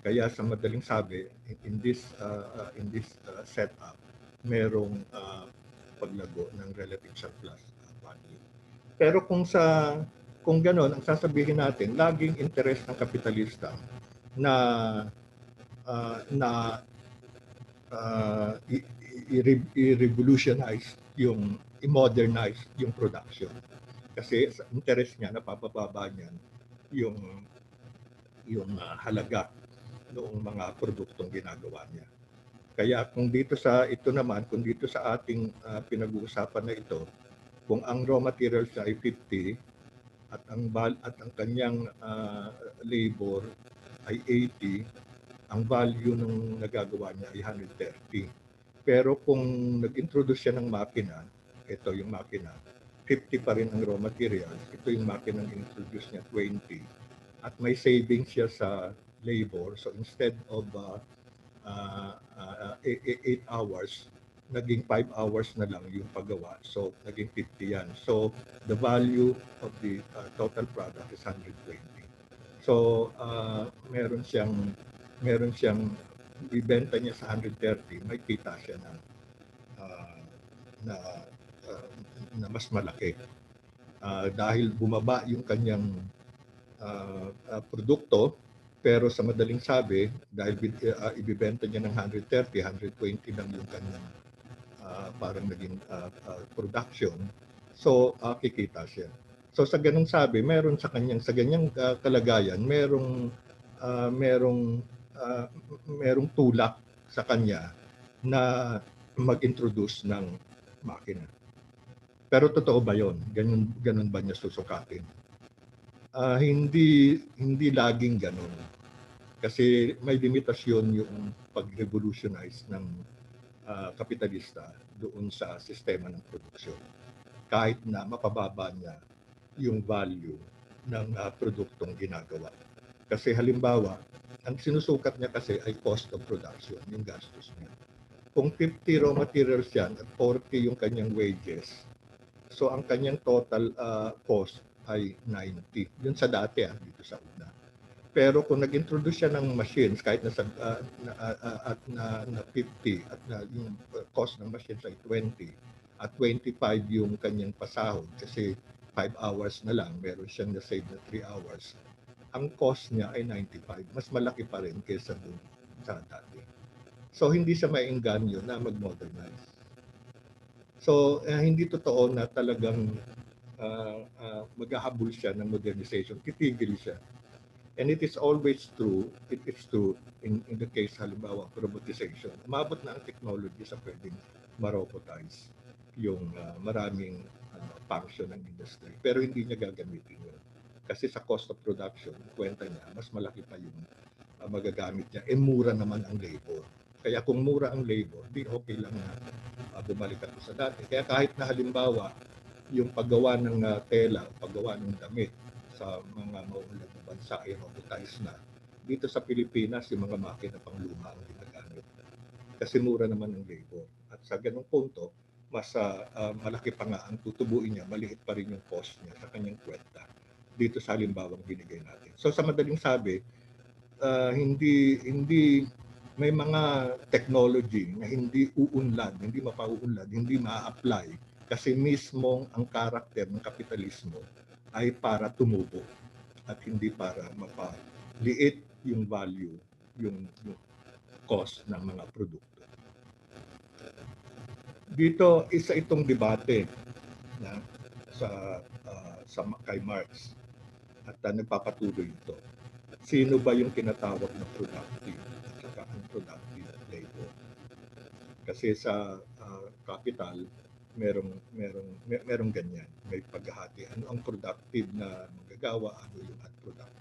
Kaya sa madaling sabi, in this setup, merong paglago ng relative surplus value. Pero kung gano'n, ang sasabihin natin, laging interest ng kapitalista na i-revolutionize i-modernize yung production. Kasi sa interest niya, napapababa niyan yung halaga noong mga produktong ginagawa niya. Kaya kung dito sa ating pinag-uusapan na ito, kung ang raw materials ay 50 at ang kanyang labor ay 80, ang value ng nagagawa niya ay 130. Pero kung nag-introduce siya ng makina, ito yung makina, 50 pa rin ang raw materials, ito yung makina ng introduce niya 20, at may savings siya sa labor. So instead of 8 hours, naging 5 hours na lang yung paggawa. So naging 50 yan. So the value of the total product is 120. So meron siyang ibenta niya sa 130, may kita siya na mas malaki. Dahil bumaba yung kanyang produkto, pero sa madaling sabi, dahil ibibenta niya ng 130, 120 lang yung kanyang parang naging production. So kikita siya. So sa ganung sabi, meron sa ganyang kalagayan, merong merong tulak sa kanya na mag-introduce ng makina. Pero totoo ba yon? Ganun ba niya susukatin? Hindi laging ganun. Kasi may limitasyon yung pag-revolutionize ng kapitalista doon sa sistema ng produksyon. Kahit na mapababa niya yung value ng produktong ginagawa. Kasi halimbawa, ang sinusukat niya kasi ay cost of production, yung gastos niya. Kung 50 raw materials yan at 40 yung kanyang wages, so ang kanyang total cost ay 90. Yun sa dati dito sa una. Pero kung nag-introduce siya ng machines kahit na 50 at yung cost ng machines ay 20 at 25 yung kanyang pasahod kasi 5 hours na lang, meron siyang na-save na 3 hours. Ang cost niya ay 95. Mas malaki pa rin kaysa doon sa dati. So hindi siya maengganyo na mag-modernize. So hindi totoo na talagang maghahabol siya ng modernization. Titigil siya. And it is always true, it is true in the case halimbawa of robotization. Umabot na ang technology sa pwedeng ma-robotize yung maraming function ng industry. Pero hindi niya gagamitin yun. Kasi sa cost of production, kwenta niya, mas malaki pa yung magagamit niya. Mura naman ang labor. Kaya kung mura ang labor, di okay lang na bumalik ako sa dati. Kaya kahit na halimbawa, yung paggawa ng tela, paggawa ng damit sa mga mauunlad na bansa ay robotized na. Dito sa Pilipinas, yung mga makina pang luma ang ginagamit. Kasi mura naman ang labor. At sa ganung punto, mas malaki pa nga ang tutubuin niya, maliit pa rin yung cost niya sa kanyang kwenta dito sa halimbawang binigay natin. So sa madaling sabi, hindi may mga technology na hindi uunlad, hindi mapauunlad, hindi ma-apply kasi mismong ang karakter ng kapitalismo ay para tumubo at hindi para mapaliit yung value, yung cost ng mga produkto. Dito, isa itong debate na sa kay Marx at nagpapatuloy ito. Sino ba yung tinatawag na productive at saka unproductive labor? Kasi sa capital, merong ganyan. May paghahati. Ano ang productive na manggagawa, ano yung unproductive.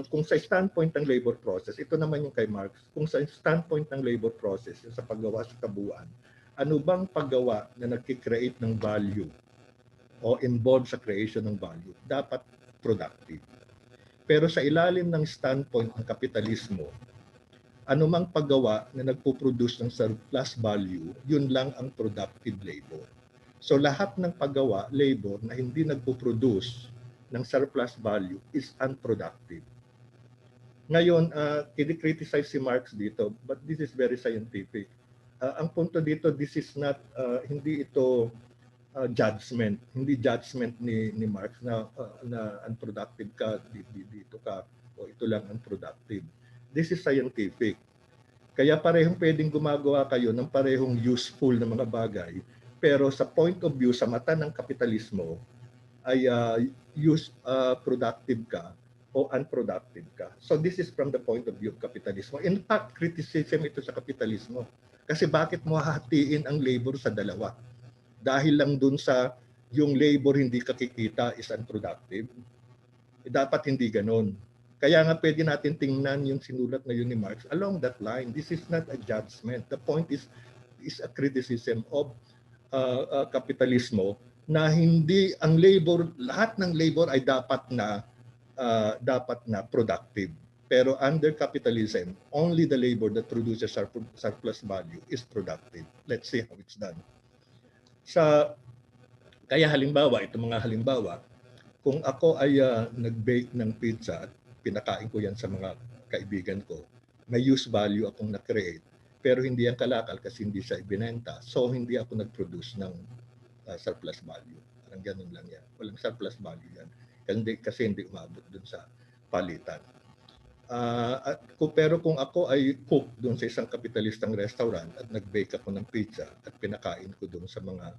Kung sa standpoint ng labor process, ito naman yung kay Marx, kung sa standpoint ng labor process, sa paggawa sa kabuuan, ano bang paggawa na nagki-create ng value o involved sa creation ng value, dapat productive. Pero sa ilalim ng standpoint ng kapitalismo, anumang paggawa na nagpo-produce ng surplus value, yun lang ang productive labor. So lahat ng paggawa, labor na hindi nagpo-produce ng surplus value is unproductive. Ngayon, i-criticize si Marx dito, but this is very scientific. Ang punto dito, this is not, hindi ito judgment, hindi judgment ni Marx na unproductive ka, dito ka, o ito lang unproductive. This is scientific. Kaya parehong pwedeng gumagawa kayo ng parehong useful na mga bagay, pero sa point of view, sa mata ng kapitalismo, ay productive ka o unproductive ka. So this is from the point of view of kapitalismo. In fact, criticism ito sa kapitalismo. Kasi bakit mo hahatiin ang labor sa dalawa? Dahil lang dun sa yung labor hindi kakikita is unproductive. Dapat hindi ganon. Kaya nga pwede natin tingnan yung sinulat na yun ni Marx along that line. This is not a judgment. The point is a criticism of kapitalismo na hindi ang labor, lahat ng labor ay dapat na productive. Pero under capitalism, only the labor that produces surplus value is productive. Let's see how it's done. Kaya halimbawa, itong mga halimbawa, kung ako ay nag-bake ng pizza at pinakain ko yan sa mga kaibigan ko, may use value akong na-create, pero hindi yan kalakal kasi hindi siya ibinenta. So hindi ako nag-produce ng surplus value. Parang ganun lang yan. Walang surplus value yan. Kasi hindi umabot dun sa palitan. Pero kung ako ay cook doon sa isang kapitalistang restaurant at nag-bake ako ng pizza at pinakain ko doon sa mga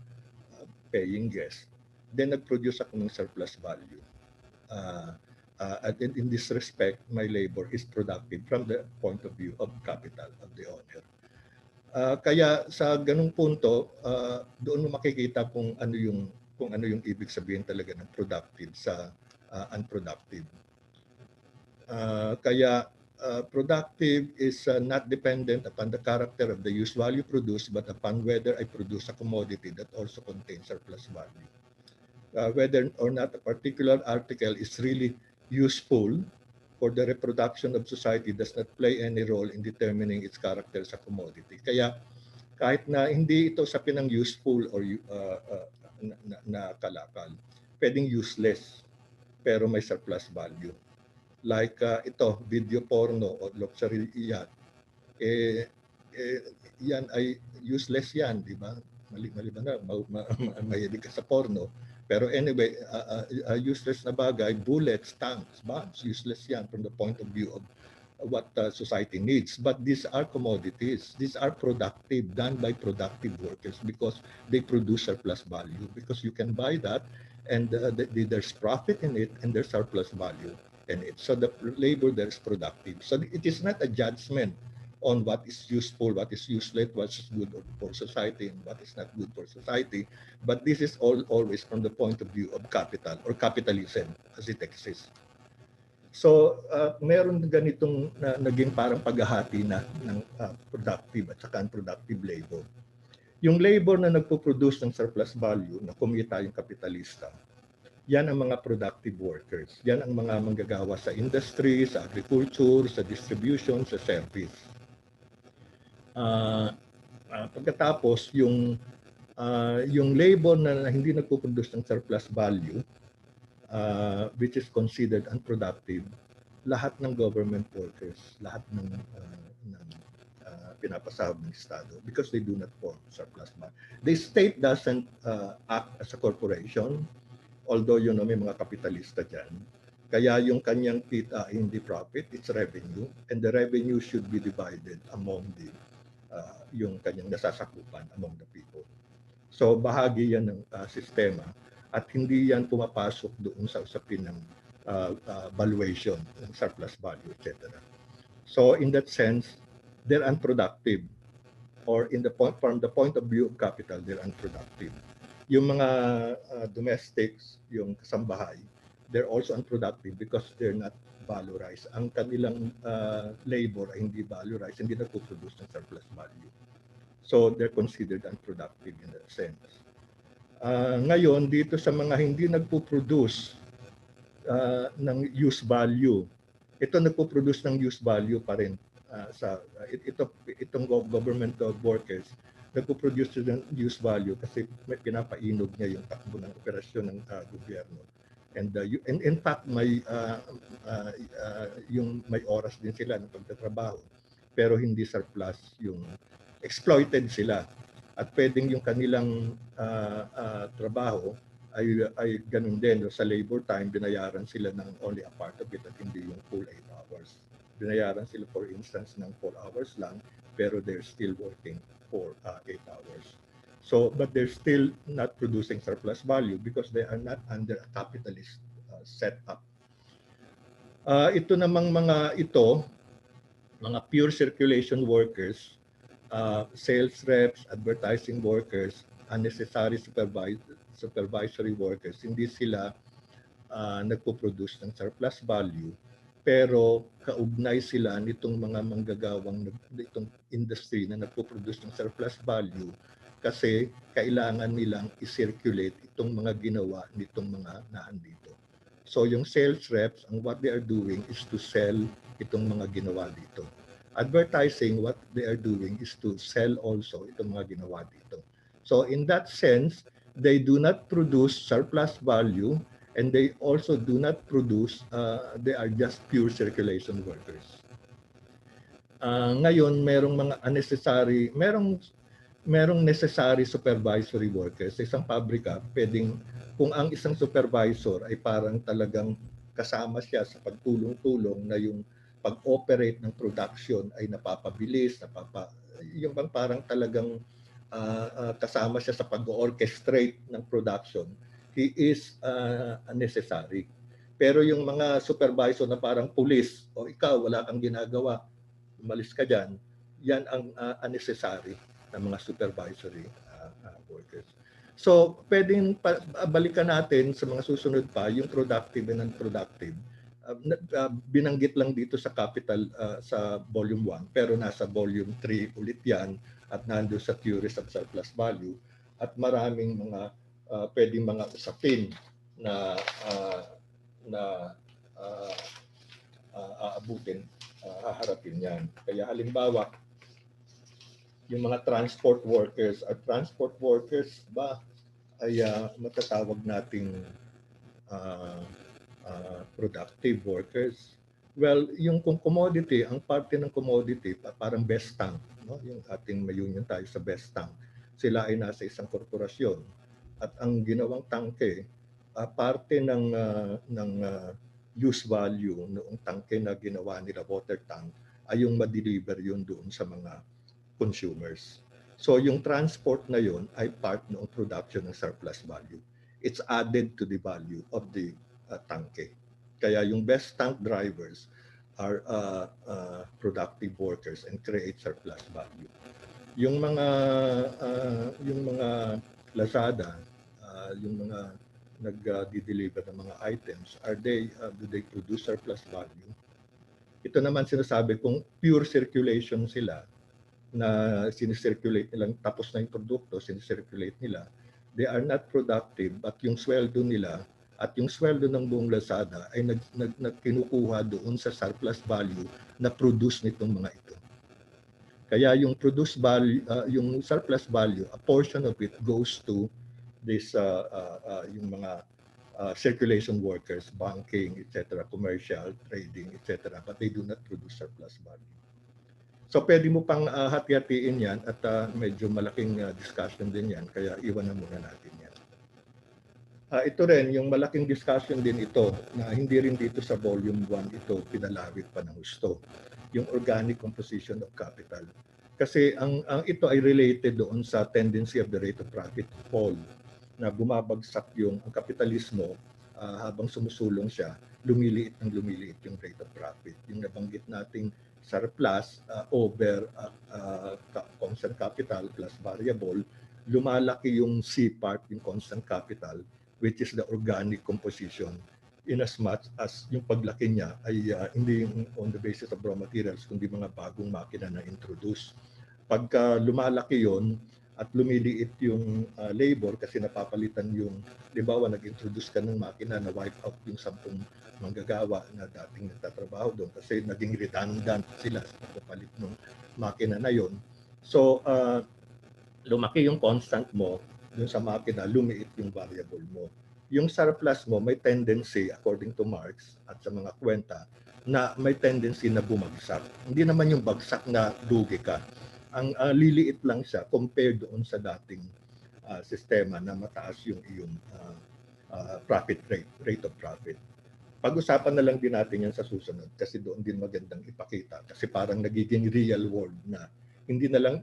paying guests, then nag-produce ako ng surplus value. At in this respect, my labor is productive from the point of view of capital of the owner. Kaya sa ganung punto, doon mo makikita kung ano yung ibig sabihin talaga ng productive sa unproductive. Kaya productive is not dependent upon the character of the use value produced, but upon whether I produce a commodity that also contains surplus value. Whether or not a particular article is really useful for the reproduction of society does not play any role in determining its character as a commodity. Kaya kahit na hindi ito sapin ng useful or na kalakal, pwedeng useless pero may surplus value. Like ito, video porno o luxury yacht, yan ay useless yan, di ba? Mali ba na, mahilig ka sa porno. Pero anyway, useless na bagay, bullets, tanks, bombs, useless yan from the point of view of what society needs. But these are commodities. These are productive, done by productive workers because they produce surplus value. Because you can buy that and there's profit in it and there's surplus value in it. So the labor there is productive. So it is not a judgment on what is useful, what is useless, what is good for society, and what is not good for society. But this is always from the point of view of capital or capitalism as it exists. So, meron ganitong naging parang paghahati na ng productive at saka unproductive labor. Yung labor na nagpo-produce ng surplus value, na kumita yung kapitalista, yan ang mga productive workers. Yan ang mga manggagawa sa industry, sa agriculture, sa distribution, sa service. Pagkatapos, yung labor na hindi nagpo-produce ng surplus value, which is considered unproductive, lahat ng government workers, lahat ng pinapasahod ng Estado because they do not form surplus value. The state doesn't act as a corporation, although may mga kapitalista dyan. Kaya yung kanyang kita ay hindi profit, it's revenue, and the revenue should be divided among yung kanyang nasasakupan among the people. So bahagi yan ng sistema at hindi yan pumapasok doon sa usapin ng valuation, ng surplus value, etc. So in that sense, they're unproductive, or from the point of view of capital, they're unproductive. Yung mga domestics, yung kasambahay, they're also unproductive because they're not valorized. Ang kanilang labor ay hindi valorized, hindi nagpo-produce ng surplus value. So they're considered unproductive in that sense. Ngayon, dito sa mga hindi nagpo-produce ng use value, ito nagpo-produce ng use value pa rin. Itong government workers, nagpo-produce ng use value kasi may pinapainog niya yung takbo ng operasyon ng gobyerno. And in fact, may oras din sila ng pagtatrabaho, pero hindi surplus, yung exploited sila. At pwedeng yung kanilang trabaho ay ganun din. Sa labor time, binayaran sila ng only a part of it at hindi yung full 8 hours. Binayaran sila, for instance, ng 4 hours lang, pero they're still working for 8 hours. So, but they're still not producing surplus value because they are not under a capitalist setup. Ito namang mga pure circulation workers, sales reps, advertising workers, unnecessary supervisory workers, hindi sila nagpo-produce ng surplus value, pero kaugnay sila nitong mga manggagawang itong industry na nagpo-produce ng surplus value kasi kailangan nilang i-circulate itong mga ginawa nitong mga naandito. So yung sales reps, what they are doing is to sell itong mga ginawa dito. Advertising, what they are doing is to sell also itong mga ginawa dito. So in that sense, they do not produce surplus value and they also do not produce, they are just pure circulation workers. Ngayon, merong mga unnecessary, merong necessary supervisory workers. Sa isang pabrika, pwedeng, kung ang isang supervisor ay parang talagang kasama siya sa pagtulong-tulong na yung pag-operate ng production ay napapabilis, yung bang parang talagang kasama siya sa pag-orchestrate ng production, he is necessary. Pero yung mga supervisor na parang pulis, o ikaw, wala kang ginagawa, umalis ka dyan, yan ang unnecessary na mga supervisory workers. So, pwedeng balikan natin sa mga susunod pa yung productive and unproductive. Binanggit lang dito sa capital sa volume 1 pero nasa volume 3 ulit yan at nando sa theories of surplus value at maraming mga pwedeng mga usapin na aabutin, haharapin yan. Kaya halimbawa, yung mga transport workers ba ay matatawag nating productive workers. Well, yung kung commodity, ang parte ng commodity, parang best tank, no? Yung ating mayunion tayo sa best tank. Sila ay nasa isang korporasyon. At ang ginawang tangke, parte ng use value noong tangke na ginawa nila water tank ay yung ma-deliver yun doon sa mga consumers. So yung transport na yun ay part ng production ng surplus value. It's added to the value of the tangke. Kaya yung best tank drivers are productive workers and create surplus value. Yung mga Lazada, yung mga nag-deliver ng mga items, do they produce surplus value? Ito naman sinasabi kung pure circulation sila, na sinicirculate nilang tapos na yung produkto, sinicirculate nila, they are not productive, but yung sweldo nila at yung sweldo ng buong Lazada ay nagkinukuha doon sa surplus value na produce nitong mga ito. Kaya yung produce value, yung surplus value, a portion of it goes to this yung mga circulation workers, banking, etc., commercial, trading, etc., but they do not produce surplus value. So pwede mo pang hati-hatiin yan at medyo malaking discussion din yan, kaya iwan na muna natin yan. Ito rin, yung malaking discussion din ito, na hindi rin dito sa volume 1 ito pinalawig pa ng husto, yung organic composition of capital. Kasi ang ito ay related doon sa tendency of the rate of profit to fall, na bumabagsak yung ang kapitalismo habang sumusulong siya, lumiliit yung rate of profit. Yung nabanggit nating surplus over constant capital plus variable, lumalaki yung C part, yung constant capital, which is the organic composition, in as much as yung paglaki niya ay hindi on the basis of raw materials, kundi mga bagong makina na introduce. Pagka lumalaki yon at lumiliit yung labor kasi napapalitan yung, di ba, nag-introduce ka ng makina na wipe out yung 10 manggagawa na dating nagtatrabaho doon kasi naging redundant sila sa pagpapalit ng makina na yon. So, lumaki yung constant mo dun sa makina, lumiit yung variable mo. Yung surplus mo may tendency, according to Marx at sa mga kwenta, na may tendency na bumagsak. Hindi naman yung bagsak na lugi ka. Ang liliit lang siya compared doon sa dating sistema na mataas yung iyong profit rate of profit. Pag-usapan na lang din natin yan sa susunod kasi doon din magandang ipakita kasi parang nagiging real world na hindi na lang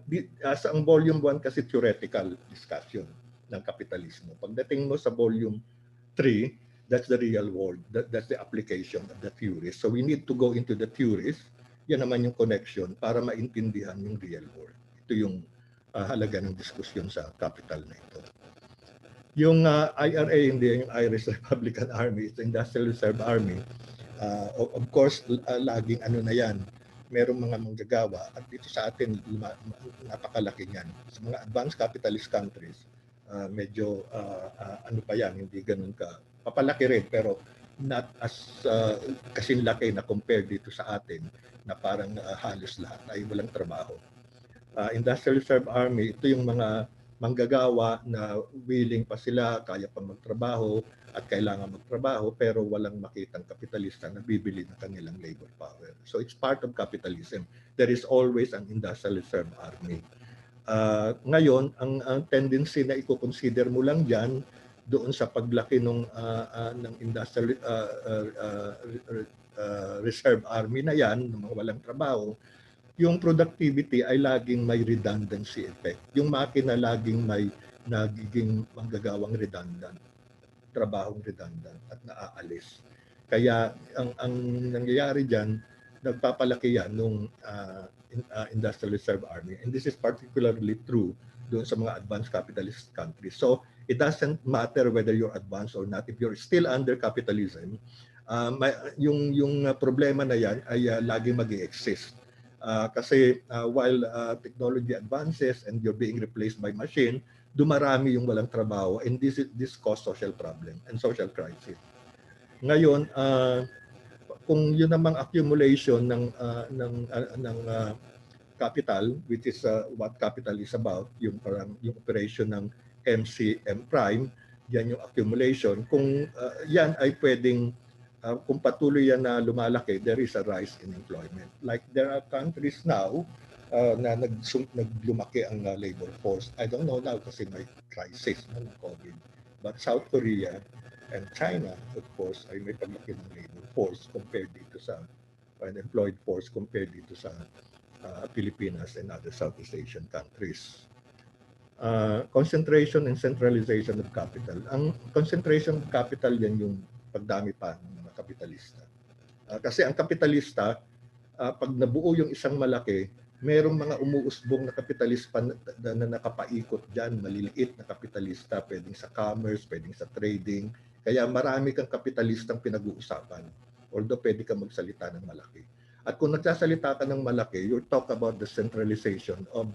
sa ang volume 1 kasi theoretical discussion ng kapitalismo. Pagdating mo sa volume 3, that's the real world, that's the application of the theories. So we need to go into the theories. Yan naman yung connection para maintindihan yung real world. Ito yung halaga ng diskusyon sa capital na ito. Yung IRA, hindi yung Irish Republican Army, it's Industrial Reserve Army. Of course, laging ano na yan, merong mga manggagawa at dito sa atin napakalaki niyan. Sa mga advanced capitalist countries, medyo ano pa yan, hindi ganun ka. Papalaki rin pero not as kasing laki na compared dito sa atin na parang halos lahat ay walang trabaho. Industrial Reserve Army, ito yung mga manggagawa na willing pa sila, kaya pa magtrabaho at kailangan magtrabaho pero walang makitang kapitalista na bibili ng kanilang labor power. So it's part of capitalism. There is always an Industrial Reserve Army. Ngayon, ang tendency na i-consider mo lang dyan doon sa paglaki ng Industrial Reserve Army na yan, ng mga walang trabaho, yung productivity ay laging may redundancy effect. Yung makina laging may nagiging manggagawang redundant, trabahong redundant at naaalis. Kaya ang nangyayari diyan, nagpapalaki yan nung Industrial Reserve Army. And this is particularly true doon sa mga advanced capitalist countries. So it doesn't matter whether you're advanced or not. If you're still under capitalism, yung problema na yan ay laging mag-i-exist. Kasi while technology advances and you're being replaced by machine, dumarami yung walang trabaho, and this cause social problem and social crisis. Ngayon, kung yun namang accumulation ng capital, which is what capital is about, yung parang yung operation ng MCM prime, yan yung accumulation. Kung yan ay pwedeng kung patuloy yan na lumalaki, there is a rise in employment. Like there are countries now na naglumaki ang labor force. I don't know now kasi may crisis ng COVID. But South Korea and China, of course, ay may paglaki ng labor force compared dito sa unemployed force compared dito sa Pilipinas and other Southeast Asian countries. Concentration and centralization of capital. Ang concentration of capital, yan yung pagdami pa ng mga kapitalista. Kasi ang kapitalista, pag nabuo yung isang malaki, merong mga umuusbong na kapitalista na nakapaikot dyan, maliliit na kapitalista, pwedeng sa commerce, pwedeng sa trading. Kaya marami kang kapitalistang pinag-uusapan. Although pwede kang magsalita ng malaki. At kung nagsasalita ka ng malaki, you talk about the centralization of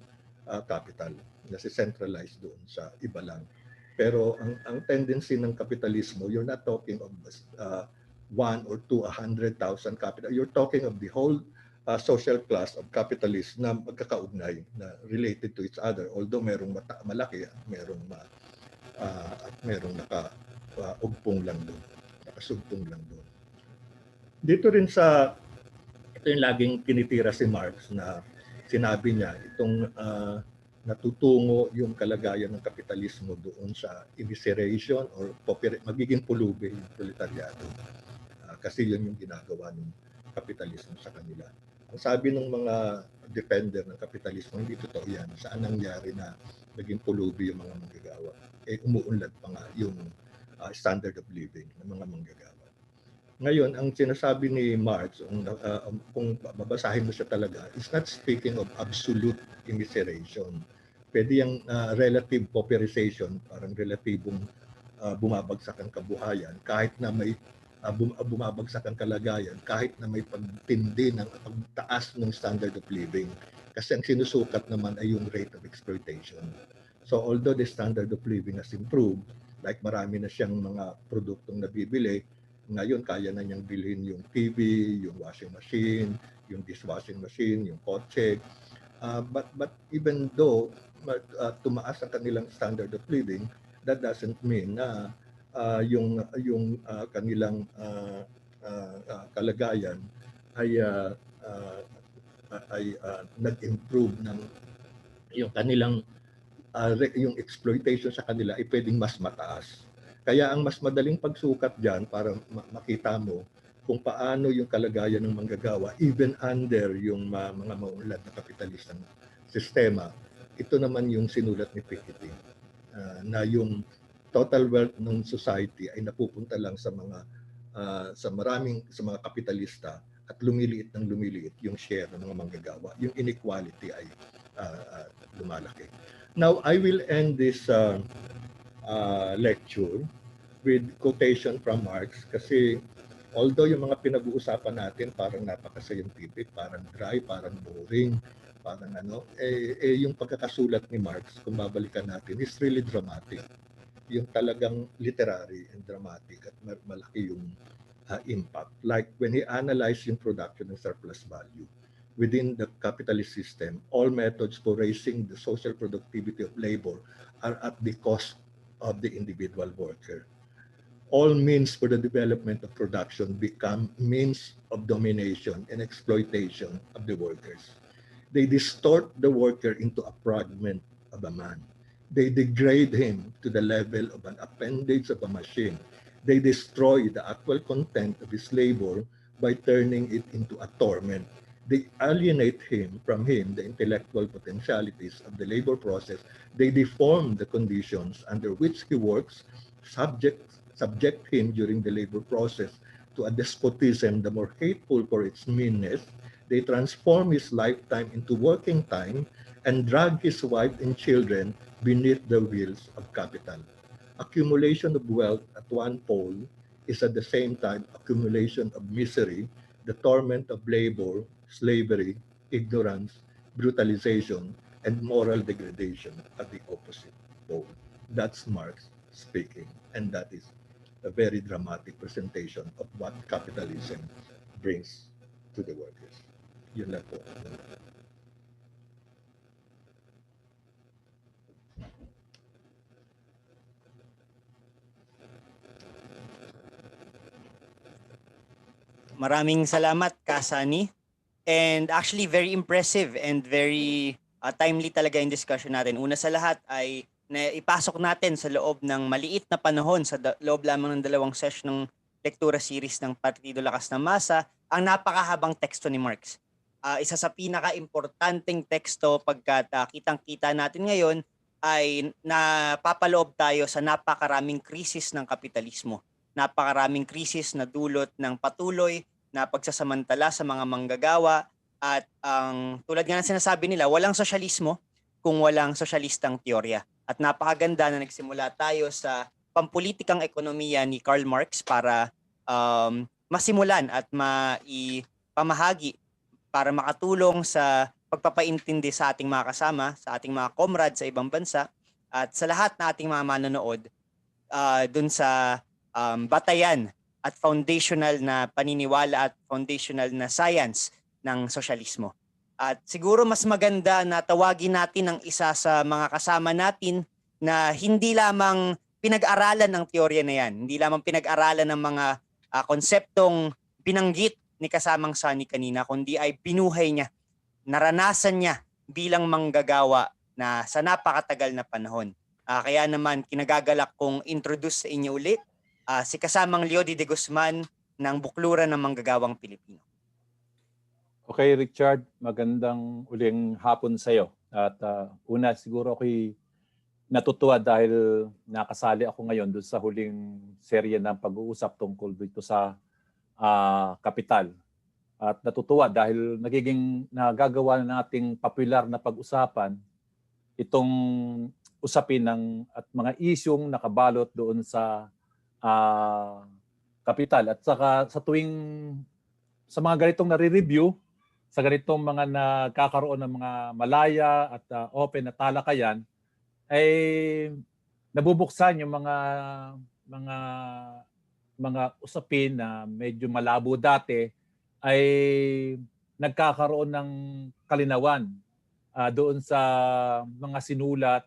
capital. Nasi centralized doon sa iba lang. Pero ang tendency ng kapitalismo, you're not talking of 1 or 2, 100,000 capital. You're talking of the whole social class of capitalists na magkakaugnay, na related to each other. Although merong malaki, merong at merong nakaugpong lang doon, nakasugtong lang doon. Dito rin ito yung laging tinitira si Marx na sinabi niya, itong natutungo yung kalagayan ng kapitalismo doon sa evisceration or magiging pulubi yung proletariado. Kasi yun yung ginagawa ng kapitalismo sa kanila. Ang sabi ng mga defender ng kapitalismo, hindi totoo yan. Saan nangyari na naging pulubi yung mga manggagawa? Umuunlad pa nga yung standard of living ng mga manggagawa. Ngayon, ang sinasabi ni Marx, kung babasahin mo siya talaga, is not speaking of absolute immiseration. Pwede yung relative pauperization, parang relatibong bumabagsak ang kabuhayan, kahit na may bumabagsak ang kalagayan, kahit na may pagtindi ng pagtaas ng standard of living. Kasi ang sinusukat naman ay yung rate of exploitation. So although the standard of living has improved, like marami na siyang mga produktong nabibili, ngayon kaya na niyang bilhin yung TV, yung washing machine, yung dishwashing machine, yung kotse. But even though tumaas ang kanilang standard of living, that doesn't mean na yung kanilang kalagayan ay nag-improve ng yung kanilang yung exploitation sa kanila ay pwedeng mas mataas. Kaya ang mas madaling pagsukat diyan para makita mo kung paano yung kalagayan ng manggagawa even under yung mga maunlad na kapitalistang sistema. Ito naman yung sinulat ni Piketty na yung total wealth ng society ay napupunta lang sa mga sa mga kapitalista at lumiliit ng lumiliit yung share ng mga manggagawa. Yung inequality ay lumalaki. Now, I will end this lecture with quotation from Marx kasi although yung mga pinag-uusapan natin parang napaka-scientific, parang dry, parang boring, parang yung pagkakasulat ni Marx, kung babalikan natin, is really dramatic. Yung talagang literary and dramatic at malaki yung impact. Like when he analyzed yung production and surplus value within the capitalist system, all methods for raising the social productivity of labor are at the cost of the individual worker. All means for the development of production become means of domination and exploitation of the workers. They distort the worker into a fragment of a man. They degrade him to the level of an appendage of a machine. They destroy the actual content of his labor by turning it into a torment. They alienate from him the intellectual potentialities of the labor process. They deform the conditions under which he works, subject him during the labor process to a despotism the more hateful for its meanness, they transform his lifetime into working time and drag his wife and children beneath the wheels of capital. Accumulation of wealth at one pole is at the same time accumulation of misery, the torment of labor, slavery, ignorance, brutalization, and moral degradation at the opposite pole. That's Marx speaking, and that is a very dramatic presentation of what capitalism brings to the workers. Yun lang po. Maraming salamat, Kasani. And actually, very impressive and very timely talaga yung discussion natin. Una sa lahat ay ipasok natin sa loob ng maliit na panahon, sa loob lamang ng 2 session ng lektura series ng Partido Lakas ng Masa, ang napakahabang teksto ni Marx. Isa sa pinaka-importanting teksto pagkat kitang-kita natin ngayon ay napapaloob tayo sa napakaraming krisis ng kapitalismo. Napakaraming krisis na dulot ng patuloy na pagsasamantala sa mga manggagawa at ang tulad nga ng sinasabi nila, walang sosyalismo kung walang sosyalistang teorya. At napakaganda na nagsimula tayo sa pampulitikang ekonomiya ni Karl Marx para masimulan at maipamahagi para makatulong sa pagpapaintindi sa ating mga kasama, sa ating mga comrades sa ibang bansa at sa lahat na ating mga manonood dun sa batayan at foundational na paniniwala at foundational na science ng sosyalismo. At siguro mas maganda na tawagin natin ang isa sa mga kasama natin na hindi lamang pinag-aralan ng teorya na yan, hindi lamang pinag-aralan ng mga konseptong binanggit ni kasamang Sunny kanina, kundi ay binuhay niya, naranasan niya bilang manggagawa na sa napakatagal na panahon. Kaya naman kinagagalak kong introduce sa inyo ulit si kasamang Leody de Guzman ng Bukluran ng Manggagawang Pilipino. Okay, Richard, magandang uling hapon sa iyo. At una, siguro ako'y natutuwa dahil nakasali ako ngayon doon sa huling serye ng pag-uusap tungkol dito sa kapital. At natutuwa dahil nagagawa na nating popular na pag-usapan itong usapin at mga isyong nakabalot doon sa kapital. At saka sa sa mga ganitong nare-review, sa ganitong mga nagkakaroon ng mga malaya at open na talakayan, ay nabubuksan yung mga usapin na medyo malabo dati ay nagkakaroon ng kalinawan doon sa mga sinulat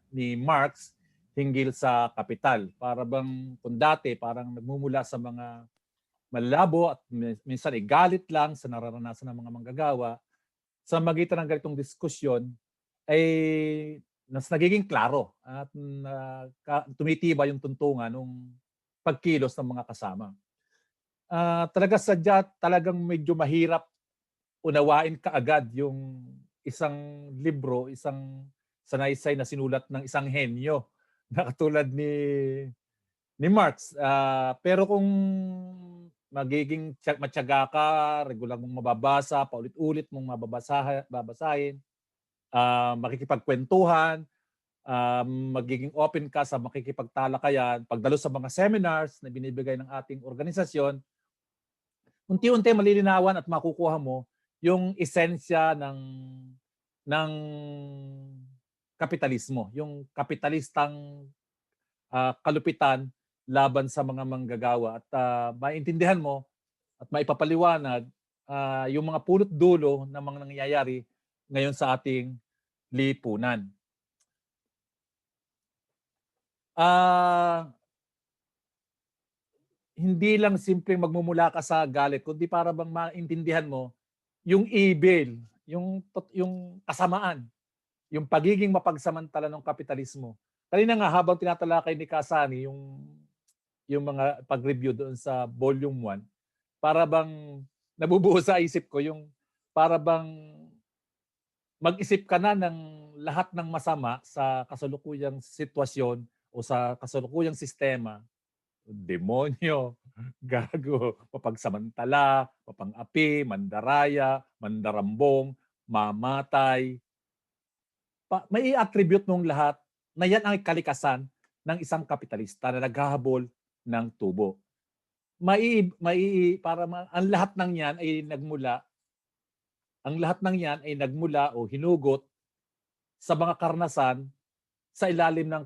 ni Marx hinggil sa kapital. Para bang kung dati parang nagmumula sa mga malabo at minsan galit lang sa nararanasan ng mga manggagawa, sa magitan ng ganitong diskusyon ay nagiging klaro at tumitiba yung tuntungan ng pagkilos ng mga kasama. Talagang medyo mahirap unawain kaagad yung isang libro, isang sanaysay na sinulat ng isang henyo na katulad ni Marx. Pero kung magiging matyaga ka, regular mong mababasa, paulit-ulit mong babasahin, makikipagkwentuhan, magiging open ka sa makikipagtalakayan, pagdalo sa mga seminars na binibigay ng ating organisasyon, unti-unti malilinawan at makukuha mo yung esensya ng kapitalismo, yung kapitalistang kalupitan laban sa mga manggagawa at maintindihan mo at maipapaliwanag yung mga pulot dulo ng mga nangyayari ngayon sa ating lipunan. Hindi lang simpleng magmumula ka sa galit, kundi para bang maintindihan mo yung evil, yung kasamaan, yung pagiging mapagsamantala ng kapitalismo. Kanina nga habang tinatalakay ni Kasani yung mga pag-review doon sa volume 1, para bang nabubuo sa isip ko yung para bang mag-isip ka na ng lahat ng masama sa kasalukuyang sitwasyon o sa kasalukuyang sistema, demonyo, gago, mapagsamantala, mapang-api, mandaraya, mandarambong, mamatay. May i-attribute nung lahat na yan ang kalikasan ng isang kapitalista na naghahabol ng tubo. Ang lahat ng yan ay nagmula o hinugot sa mga karanasan sa ilalim ng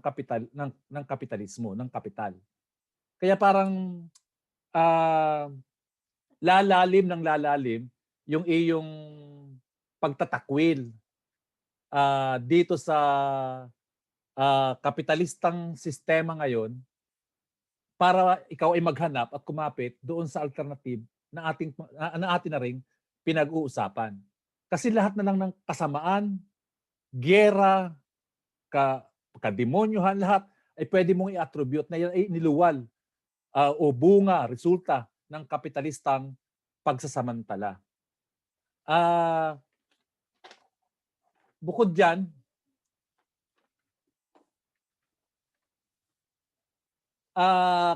kapitalismo, ng kapital. Kaya parang lalalim yung iyong pagtatakwil dito sa kapitalistang sistema ngayon para ikaw ay maghanap at kumapit doon sa alternative na atin na ring pinag-uusapan. Kasi lahat na lang ng kasamaan, giyera, kademonyohan, lahat ay pwede mong i-attribute na yan ay niluwal o bunga, resulta ng kapitalistang pagsasamantala. Bukod dyan,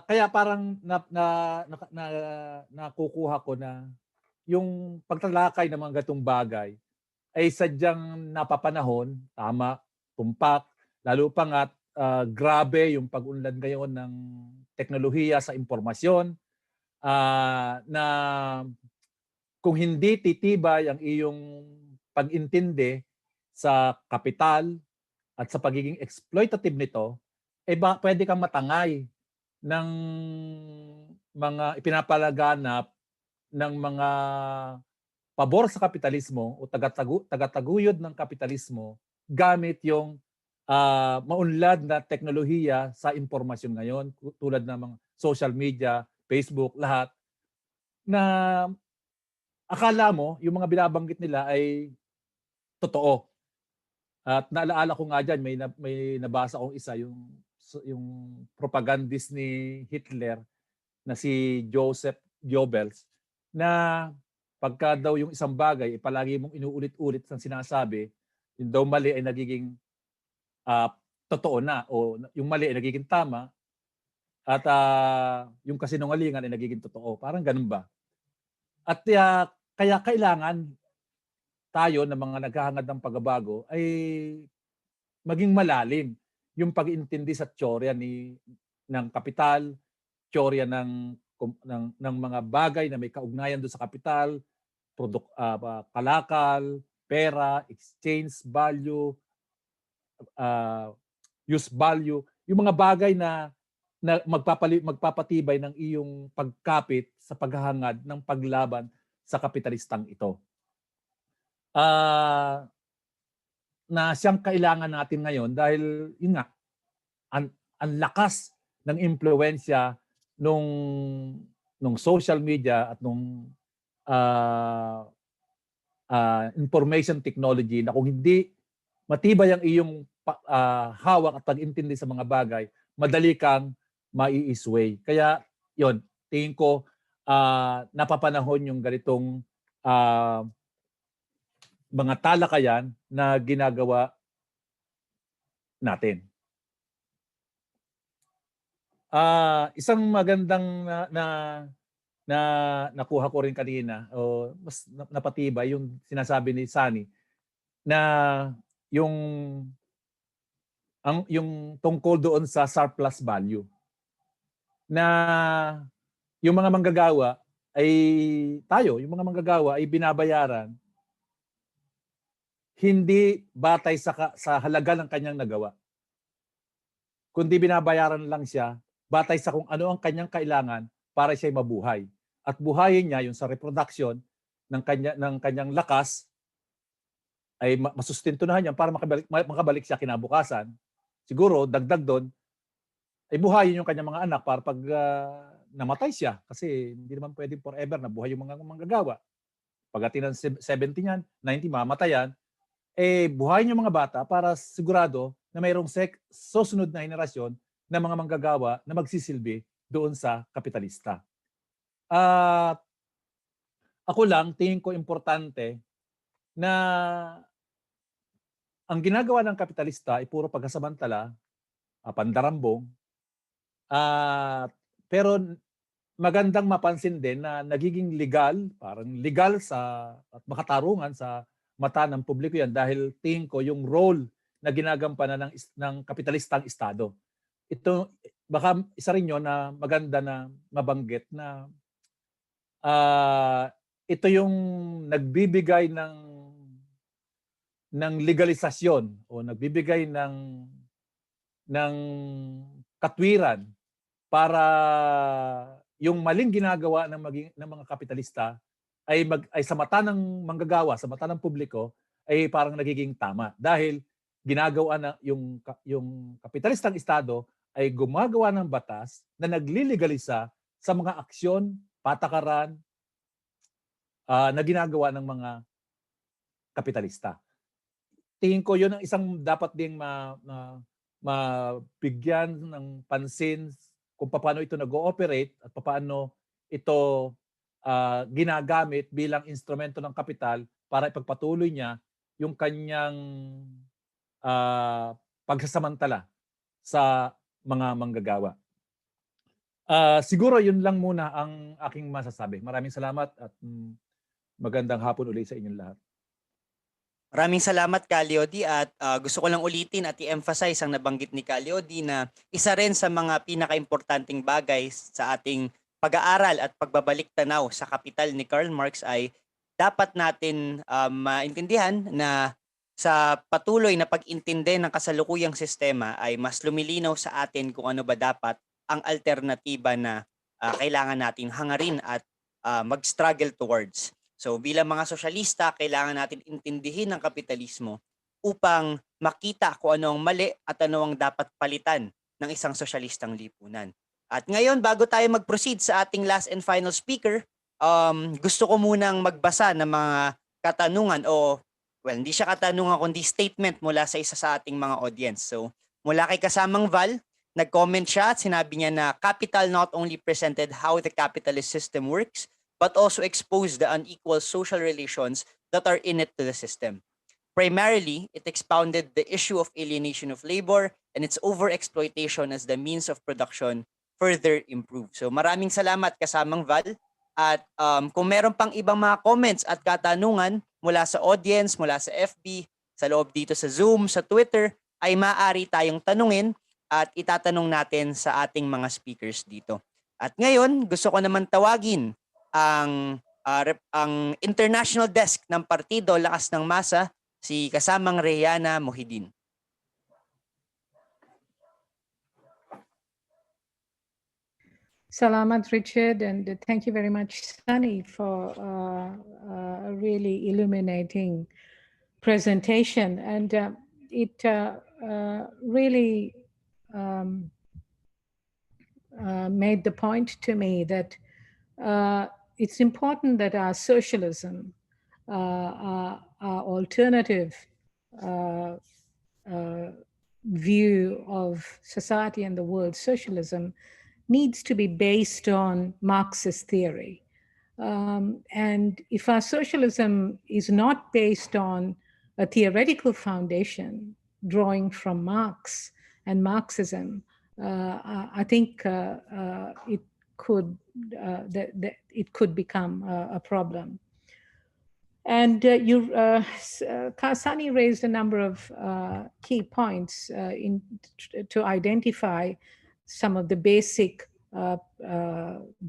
kaya parang nakukuha ko na yung pagtalakay ng mga gatong bagay ay sadyang napapanahon, tama, tumpak, lalo pa nga grabe yung pag-unlad ngayon ng teknolohiya sa impormasyon na kung hindi titibay ang iyong pag-intindi sa kapital at sa pagiging exploitative nito, pwede kang matangay ng mga ipinapalaganap ng mga pabor sa kapitalismo o tagataguyod ng kapitalismo gamit yung maunlad na teknolohiya sa impormasyon ngayon tulad ng mga social media, Facebook, lahat na akala mo yung mga binabanggit nila ay totoo. At naalaala ko nga dyan, may nabasa akong isa, yung propagandist ni Hitler na si Joseph Goebbels, na pagka daw yung isang bagay, palagi mong inuulit-ulit ang sinasabi, yung daw mali ay nagiging totoo na, o yung mali ay nagiging tama, at yung kasinungalingan ay nagiging totoo. Parang ganun ba? At kaya kailangan tayo na mga naghahangad ng pagbabago ay maging malalim yung pag-iintindi sa teorya ng kapital, teorya ng mga bagay na may kaugnayan doon sa kapital, kalakal, pera, exchange value, use value, yung mga bagay na magpapatibay ng iyong pagkapit sa paghahangad ng paglaban sa kapitalistang ito. Na siyang kailangan natin ngayon dahil yun nga, ang lakas ng impluwensya nung social media at nung information technology na kung hindi matibay ang iyong hawak at pag-intindi sa mga bagay, madali kang mai-sway. Kaya yon, tingin ko napapanahon yung ganitong mga talakayan na ginagawa natin. Isang magandang na nakuha ko rin kanina, o mas napatibay yung sinasabi ni Sunny na yung tungkol doon sa surplus value, na yung mga manggagawa yung mga manggagawa ay binabayaran hindi batay sa halaga ng kanyang nagawa, kundi binabayaran lang siya batay sa kung ano ang kanyang kailangan para siya mabuhay. At buhayin niya yung sa reproduction ng kanyang lakas ay masustentunahan niya para makabalik siya kinabukasan. Siguro dagdag doon ay buhayin yung kanyang mga anak para pag namatay siya, kasi hindi naman pwedeng forever na buhay yung mga manggagawa. Pagdating ng 70 niyan, 90 mamatayan, buhayin yung mga bata para sigurado na mayroong susunod na henerasyon na mga manggagawa na magsisilbi doon sa kapitalista. Ako lang, tingin ko importante na ang ginagawa ng kapitalista ay puro pagkasamantala, pandarambong, pero magandang mapansin din na nagiging legal, parang legal sa at makatarungan sa mata ng publiko yan dahil tingin ko yung role na ginagampanan ng kapitalistang estado. Ito baka isa rin yun na maganda na mabanggit na ito yung nagbibigay ng legalisasyon o nagbibigay ng katwiran para yung maling ginagawa ng mga kapitalista ay sa mata ng manggagawa, sa mata ng publiko ay parang nagiging tama dahil ginagawa na yung kapitalistang estado ay gumagawa ng batas na nagliligalisa sa mga aksyon, patakaran na ginagawa ng mga kapitalista. Tingin ko yun ang isang dapat ding mabigyan ng pansin kung paano ito nag-ooperate at paano ito ginagamit bilang instrumento ng kapital para ipagpatuloy niya yung kanyang pagsasamantala sa mga manggagawa. Siguro yun lang muna ang aking masasabi. Maraming salamat at magandang hapon ulit sa inyong lahat. Maraming salamat, Calyodi, at gusto ko lang ulitin at i-emphasize ang nabanggit ni Calyodi na isa rin sa mga pinaka-importanting bagay sa ating pag-aaral at pagbabalik tanaw sa kapital ni Karl Marx ay dapat natin maintindihan na sa patuloy na pag-intindi ng kasalukuyang sistema ay mas lumilinaw sa atin kung ano ba dapat ang alternatiba na kailangan natin hangarin at mag-struggle towards. So bilang mga sosyalista, kailangan natin intindihin ang kapitalismo upang makita kung ano ang mali at ano ang dapat palitan ng isang sosyalistang lipunan. At ngayon, bago tayo mag-proceed sa ating last and final speaker, gusto ko munang magbasa ng mga katanungan hindi siya katanungan kundi statement mula sa isa sa ating mga audience. So mula kay kasamang Val, nag-comment siya at sinabi niya na capital not only presented how the capitalist system works, but also expose the unequal social relations that are in it to the system. Primarily, it expounded the issue of alienation of labor and its overexploitation as the means of production further improved. So maraming salamat kasamang Val. At kung meron pang ibang mga comments at katanungan mula sa audience, mula sa FB, sa loob dito sa Zoom, sa Twitter, ay maaari tayong tanungin at itatanong natin sa ating mga speakers dito. At ngayon, gusto ko naman tawagin ang international desk ng Partido Lakas ng Masa, si kasamang Reyana Mohidin. Salamat, Richard, and thank you very much, Sunny, for a really illuminating presentation. And it really made the point to me that it's important that our socialism, our alternative view of society and the world, socialism, needs to be based on Marxist theory. And if our socialism is not based on a theoretical foundation drawing from Marx and Marxism, I think it could become a problem. And Kasani raised a number of key points to identify some of the basic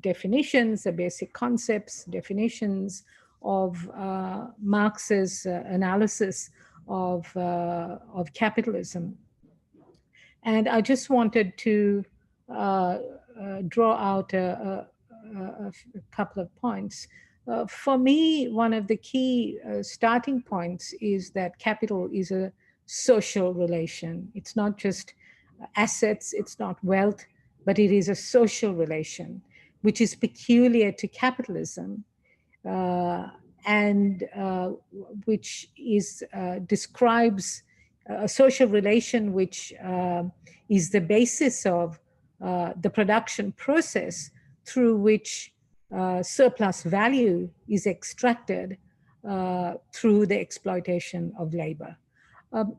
definitions, the basic concepts, definitions of Marx's analysis of capitalism. And I just wanted to draw out a couple of points. For me, one of the key starting points is that capital is a social relation. It's not just assets, it's not wealth, but it is a social relation, which is peculiar to capitalism, and which describes a social relation which is the basis of the production process through which surplus value is extracted through the exploitation of labor.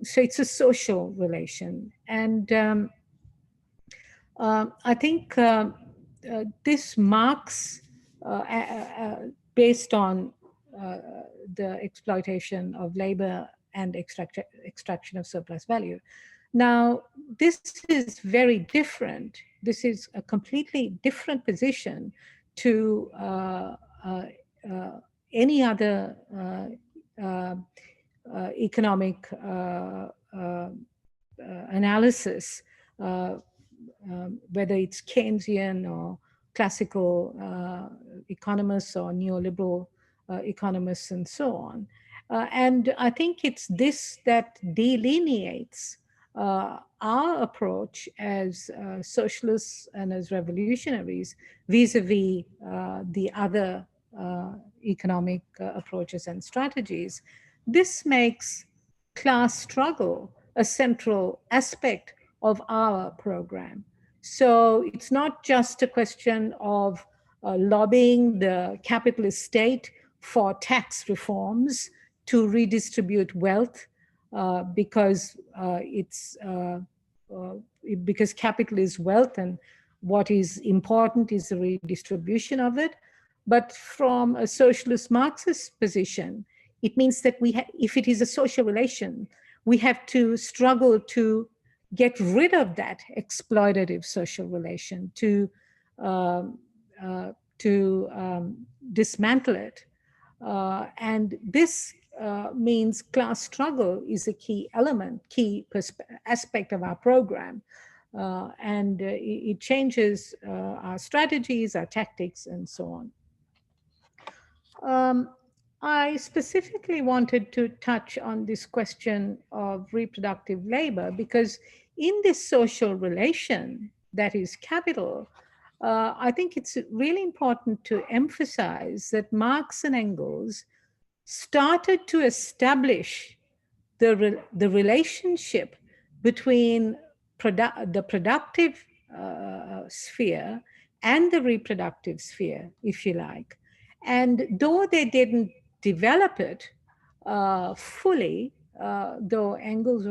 So it's a social relation. And I think this marks, based on the exploitation of labor and extraction of surplus value. Now, this is very different. This is a completely different position to any other economic analysis, whether it's Keynesian or classical economists or neoliberal economists and so on. And I think it's this that delineates our approach as socialists and as revolutionaries vis-a-vis the other economic approaches and strategies. This makes class struggle a central aspect of our program. So it's not just a question of lobbying the capitalist state for tax reforms to redistribute wealth because because capital is wealth and what is important is the redistribution of it. But from a socialist Marxist position, it means that if it is a social relation, we have to struggle to get rid of that exploitative social relation, to dismantle it. And this means class struggle is a key element, key aspect of our program. And it changes our strategies, our tactics, and so on. I specifically wanted to touch on this question of reproductive labor because in this social relation that is capital, I think it's really important to emphasize that Marx and Engels started to establish the relationship between the productive sphere and the reproductive sphere, if you like. And though they didn't develop it fully, though Engels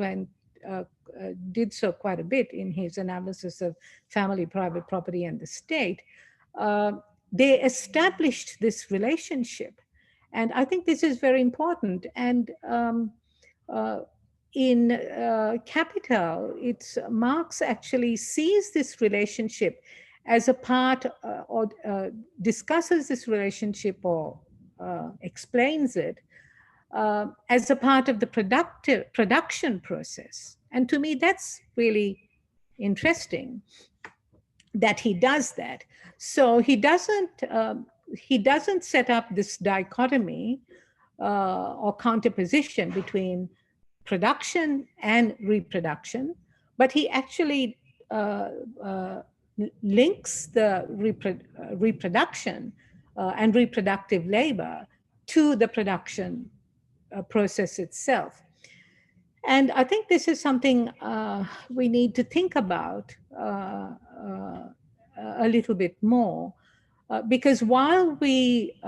did so quite a bit in his analysis of family, private property, and the state, they established this relationship. And I think this is very important. And in Capital, Marx actually sees this relationship as a part or discusses this relationship or explains it as a part of the production process. And to me, that's really interesting that he does that. So he doesn't set up this dichotomy or counterposition between production and reproduction, but he actually links the reproduction and reproductive labor to the production process itself. And I think this is something we need to think about a little bit more, because while we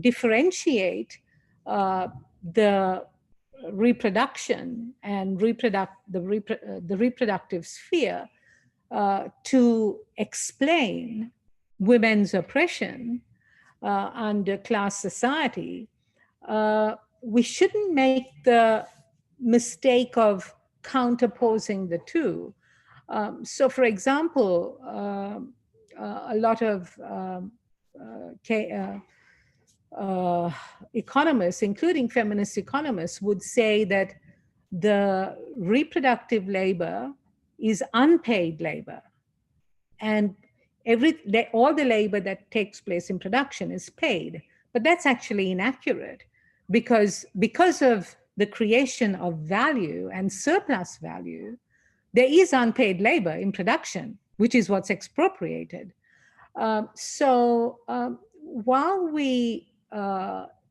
differentiate the reproduction and the reproductive sphere to explain women's oppression under class society, we shouldn't make the mistake of counterposing the two. So, for example, a lot of economists, including feminist economists, would say that the reproductive labor is unpaid labor, and all the labor that takes place in production is paid. But that's actually inaccurate, because of the creation of value and surplus value, there is unpaid labor in production, which is what's expropriated. So while we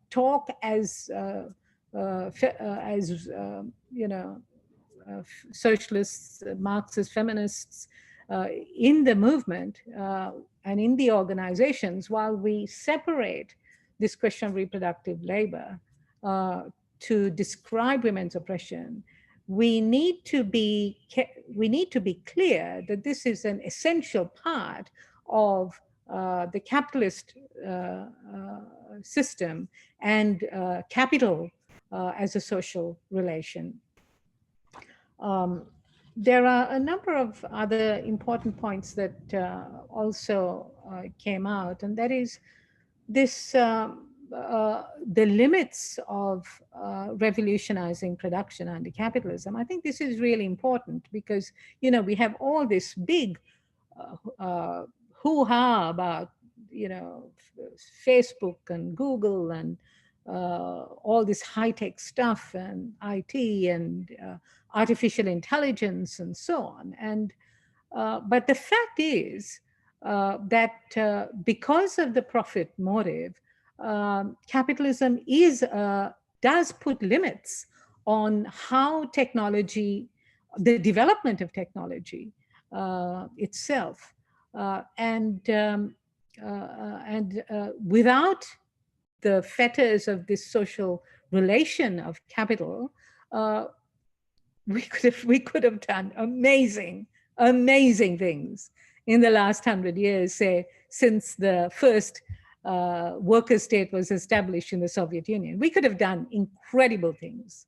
talk as socialists, Marxist, feminists in the movement and in the organizations, while we separate this question of reproductive labor to describe women's oppression, we need to be clear that this is an essential part of the capitalist system and capital as a social relation. There are a number of other important points that also came out, and that is this the limits of revolutionizing production under capitalism. I think this is really important because, you know, we have all this big hoo-ha about, you know, Facebook and Google and all this high-tech stuff and IT and artificial intelligence and so on. And but the fact is that because of the profit motive, capitalism does put limits on how technology, the development of technology itself, and without the fetters of this social relation of capital, we could have done amazing things in the last 100 years, say, since the first worker state was established in the Soviet Union. We could have done incredible things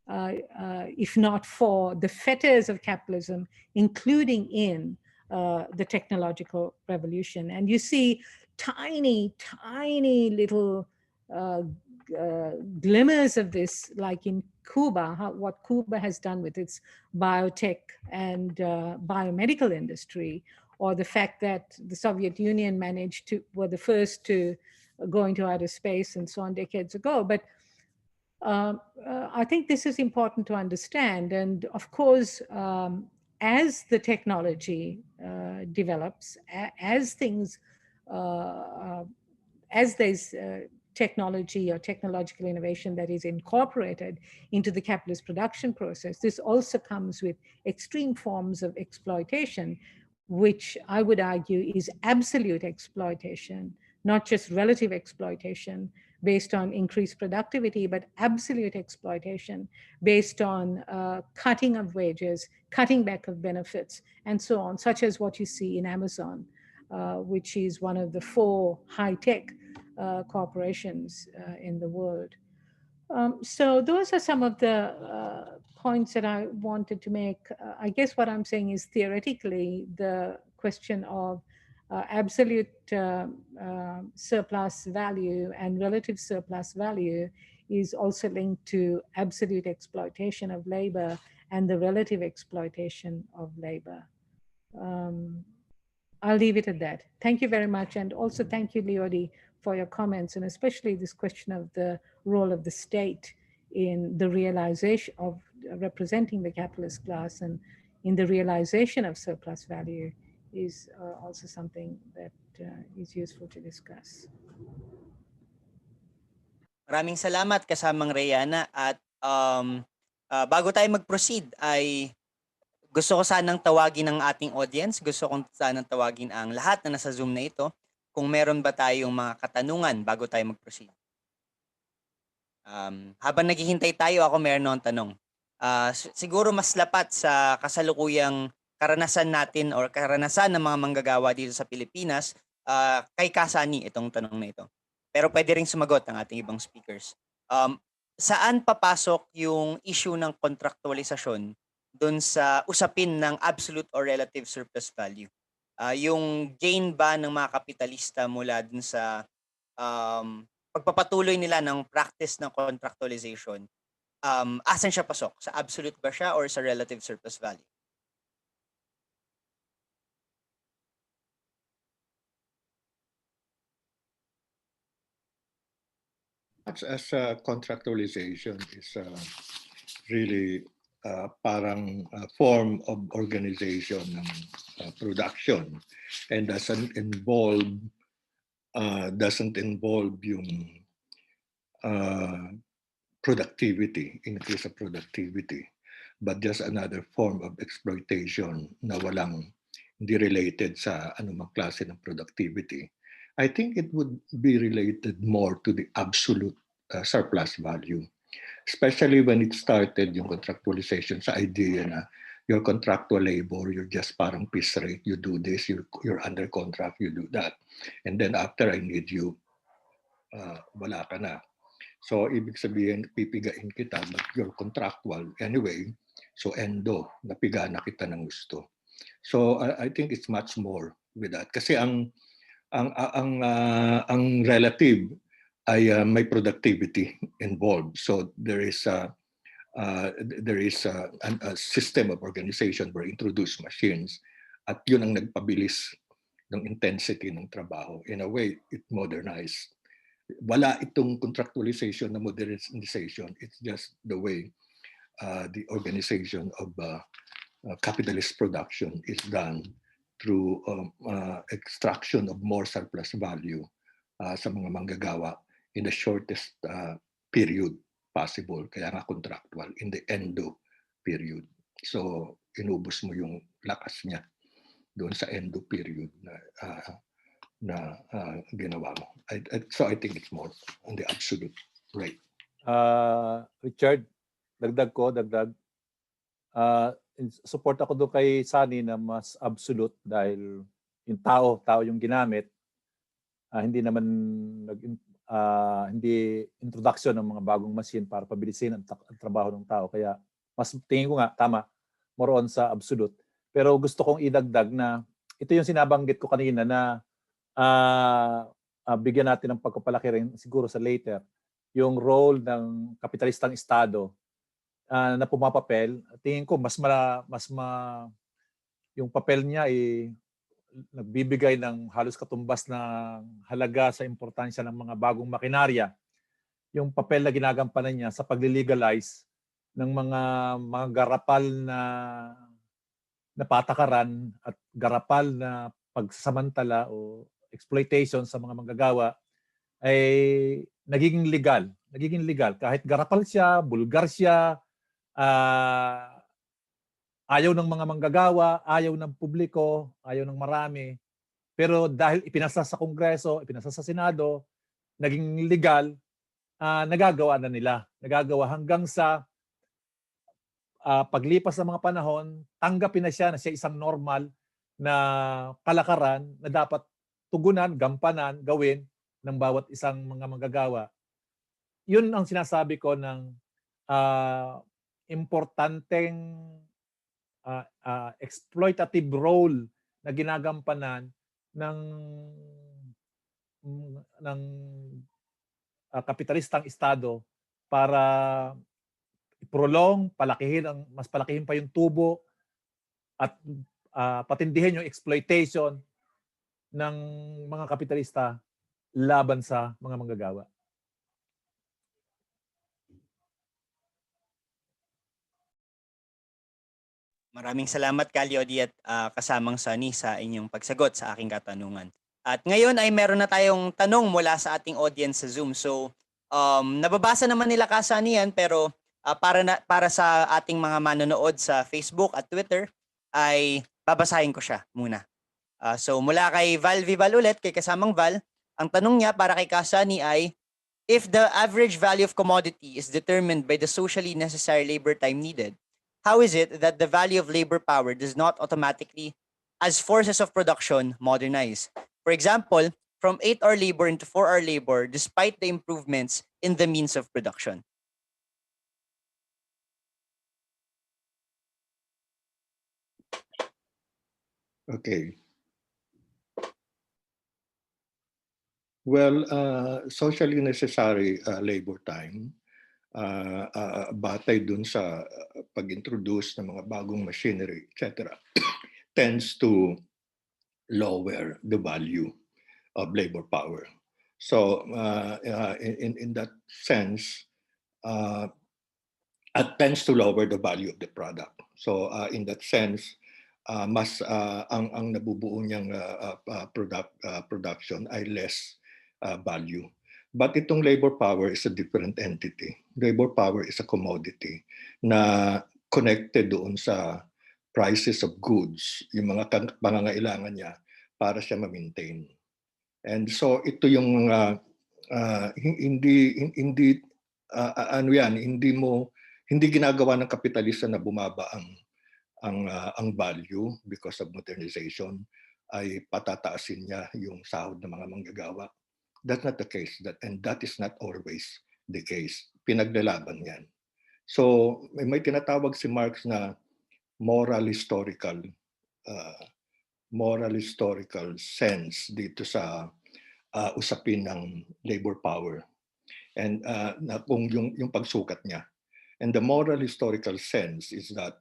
if not for the fetters of capitalism, including in the technological revolution. And you see tiny little glimmers of this, like in Cuba, what Cuba has done with its biotech and biomedical industry, or the fact that the Soviet Union were the first to go into outer space and so on decades ago. But I think this is important to understand. And of course, as the technology develops, as there's technology or technological innovation that is incorporated into the capitalist production process, this also comes with extreme forms of exploitation, which I would argue is absolute exploitation, not just relative exploitation based on increased productivity, but absolute exploitation based on cutting of wages, cutting back of benefits, and so on, such as what you see in Amazon, which is one of the 4 high-tech corporations in the world. So those are some of the points that I wanted to make. I guess what I'm saying is theoretically, the question of absolute surplus value and relative surplus value is also linked to absolute exploitation of labor and the relative exploitation of labor. I'll leave it at that. Thank you very much. And also thank you, Leody, for your comments, and especially this question of the role of the state in the realization of representing the capitalist class and in the realization of surplus value is also something that is useful to discuss. Maraming salamat kasamang Reyana, at bago tayo mag-proceed ay gusto ko sanang tawagin ang ating audience, gusto kong sanang tawagin ang lahat na nasa Zoom na ito kung meron ba tayong mga katanungan bago tayo mag-proceed. Habang naghihintay tayo, ako meron akong tanong. Siguro mas lapat sa kasalukuyang karanasan natin or karanasan ng mga manggagawa dito sa Pilipinas, kay Kasani itong tanong na ito. Pero pwede ring sumagot ang ating ibang speakers. Saan papasok yung issue ng kontraktualisasyon dun sa usapin ng absolute or relative surplus value? Yung gain ba ng mga kapitalista mula dun sa pagpapatuloy nila ng practice ng contractualization, asan siya pasok? Sa absolute ba siya or sa relative surplus value? As contractualization is really parang form of organization ng production, and doesn't involve yung productivity, increase of productivity, but just another form of exploitation na hindi related sa anumang klase ng productivity. I think it would be related more to the absolute surplus value, especially when it started yung contractualization sa idea na your contractual labor, you're just parang piece rate, you do this, you're under contract, you do that. And then after I need you, wala ka na. So ibig sabihin, pipigain kita, but you're contractual anyway. So endo, napiga na kita ng gusto. So I think it's much more with that. Kasi ang relative ay may productivity involved. So there is a system of organization where introduce machines at yun ang nagpabilis ng intensity ng trabaho. In a way, it modernized. Wala itong contractualization na modernization. It's just the way the organization of capitalist production is done through extraction of more surplus value sa mga manggagawa in the shortest period possible. Kaya nga contractual, in the endo period. So inubos mo yung lakas niya doon sa endo period na ginawa mo. So I think it's more on the absolute rate. Richard, dagdag. Support ako doon kay Sunny na mas absolute dahil yung tao yung ginamit. Hindi naman hindi introduction ng mga bagong machine para pabilisin ang trabaho ng tao. Kaya mas tingin ko nga tama, more on sa absolute. Pero gusto kong idagdag na ito yung sinabanggit ko kanina na bigyan natin ng pagpapalaki rin siguro sa later yung role ng kapitalistang estado na pumapapel. Tingin ko yung papel niya ay nagbibigay ng halos katumbas na halaga sa importansya ng mga bagong makinarya. Yung papel na ginagampanan niya sa pagli-legalize ng mga garapal na patakaran at garapal na pagsasamantala o exploitation sa mga manggagawa ay nagiging legal. Kahit garapal siya, bulgar siya, ayaw ng mga manggagawa, ayaw ng publiko, ayaw ng marami. Pero dahil ipinasa sa Kongreso, ipinasa sa Senado, naging legal, nagagawa na nila. Nagagawa hanggang sa paglipas ng mga panahon, tanggapin na siya isang normal na kalakaran na dapat tugunan, gampanan, gawin ng bawat isang mga manggagawa. Yun ang sinasabi ko ng importanteng exploitative role na ginagampanan ng kapitalistang estado para i-prolong, mas palakihin pa yung tubo at patindihin yung exploitation ng mga kapitalista laban sa mga manggagawa. Maraming salamat, Calyodi at kasamang Sunny sa inyong pagsagot sa aking katanungan. At ngayon ay meron na tayong tanong mula sa ating audience sa Zoom. So, nababasa naman nila Sunny yan, pero para sa ating mga manonood sa Facebook at Twitter, ay babasahin ko siya muna. So, mula kay Val Vival ulit, kay kasamang Val, ang tanong niya para kay Sunny ay, if the average value of commodity is determined by the socially necessary labor time needed, how is it that the value of labor power does not automatically, as forces of production, modernize? For example, from 8-hour labor into 4-hour labor, despite the improvements in the means of production. Okay. Well, socially necessary labor time, batay dun sa pag-introduce ng mga bagong machinery, etc., tends to lower the value of labor power. So in that sense, it tends to lower the value of the product. So in that sense, mas ang nabubuo niyang production ay less value. But itong labor power is a different entity. Labor power is a commodity na connected doon sa prices of goods, yung mga pangangailangan niya para siya ma-maintain. And so ito yung hindi ginagawa ng kapitalista na bumaba ang value because of modernization ay patataasin niya yung sahod ng mga manggagawa. That's not the case, and that is not always the case. Pinaglalaban yan. So may tinatawag si Marx na moral historical sense dito sa usapin ng labor power and na kung yung pagsukat niya. And the moral historical sense is that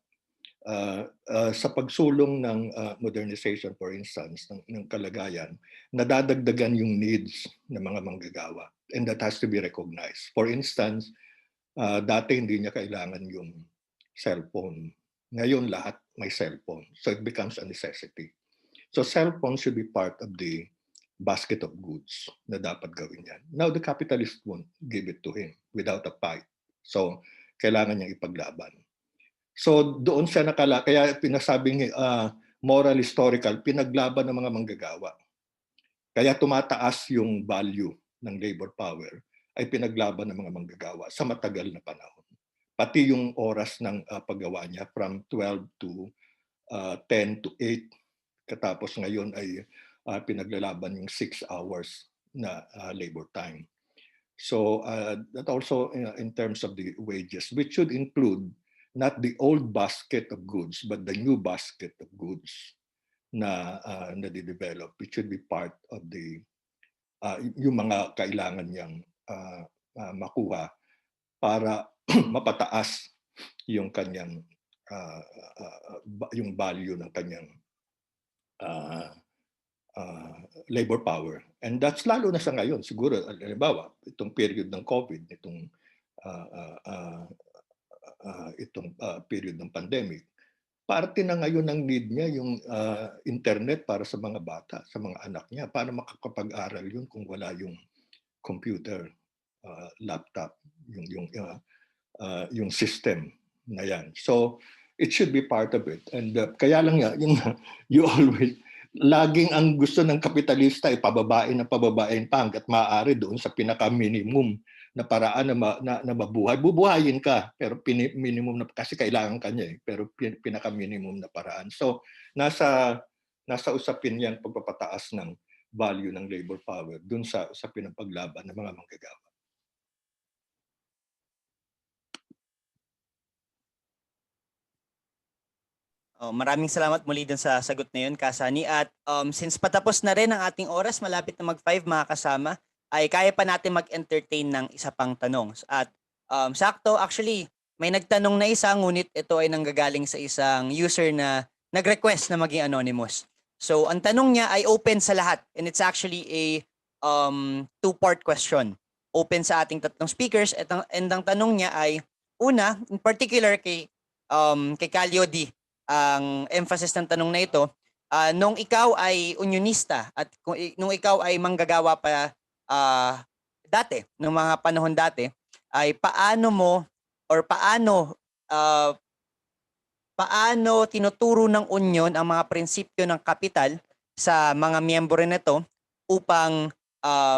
sa pagsulong ng modernization, for instance, ng kalagayan, nadadagdagan yung needs ng mga manggagawa. And that has to be recognized. For instance, dati hindi niya kailangan yung cellphone. Ngayon lahat may cellphone. So it becomes a necessity. So cellphone should be part of the basket of goods na dapat gawin yan. Now the capitalist won't give it to him without a fight. So kailangan niyang ipaglaban. So doon siya kaya pinasabing moral historical, pinaglaban ng mga manggagawa. Kaya tumataas yung value ng labor power ay pinaglaban ng mga manggagawa sa matagal na panahon. Pati yung oras ng paggawa niya from 12 to 10 to 8. Katapos ngayon ay pinaglalaban yung 6 hours na labor time. So that also in terms of the wages, which should include not the old basket of goods, but the new basket of goods na nade-develop. It should be part of the yung mga kailangan niyang makuha para mapataas yung kanyang yung value ng kanyang labor power. And that's lalo na sa ngayon. Siguro, halimbawa, itong period ng COVID, itong period ng pandemic, parte na ngayon ng need niya yung internet para sa mga bata, sa mga anak niya. Paano makakapag-aral yun kung wala yung computer, laptop, yung system na yan. So, it should be part of it. And kaya lang you always, laging ang gusto ng kapitalista ay pababain pa hanggat maaari doon sa pinaka-minimum na paraan na mabuhay. Bubuhayin ka, pero minimum na, kasi kailangan kanya pero pinaka-minimum na paraan. So, nasa usapin yan pagpapataas ng value ng labor power dun sa usapin ng paglaban ng mga manggagawa. Maraming salamat muli dun sa sagot na yun, Kasani. At since patapos na rin ang ating oras, malapit na mag-5 mga kasama, ay kaya pa natin mag-entertain ng isa pang tanong. At sakto, actually, may nagtanong na isa, ngunit ito ay nanggagaling sa isang user na nag-request na maging anonymous. So, ang tanong niya ay open sa lahat. And it's actually a two-part question. Open sa ating tatlong speakers. And ang tanong niya ay, una, in particular kay Calio D, ang emphasis ng tanong na ito, nung ikaw ay unionista at nung ikaw ay manggagawa pa dati, nung mga panahon dati, ay paano tinuturo ng union ang mga prinsipyo ng kapital sa mga miyembro nito upang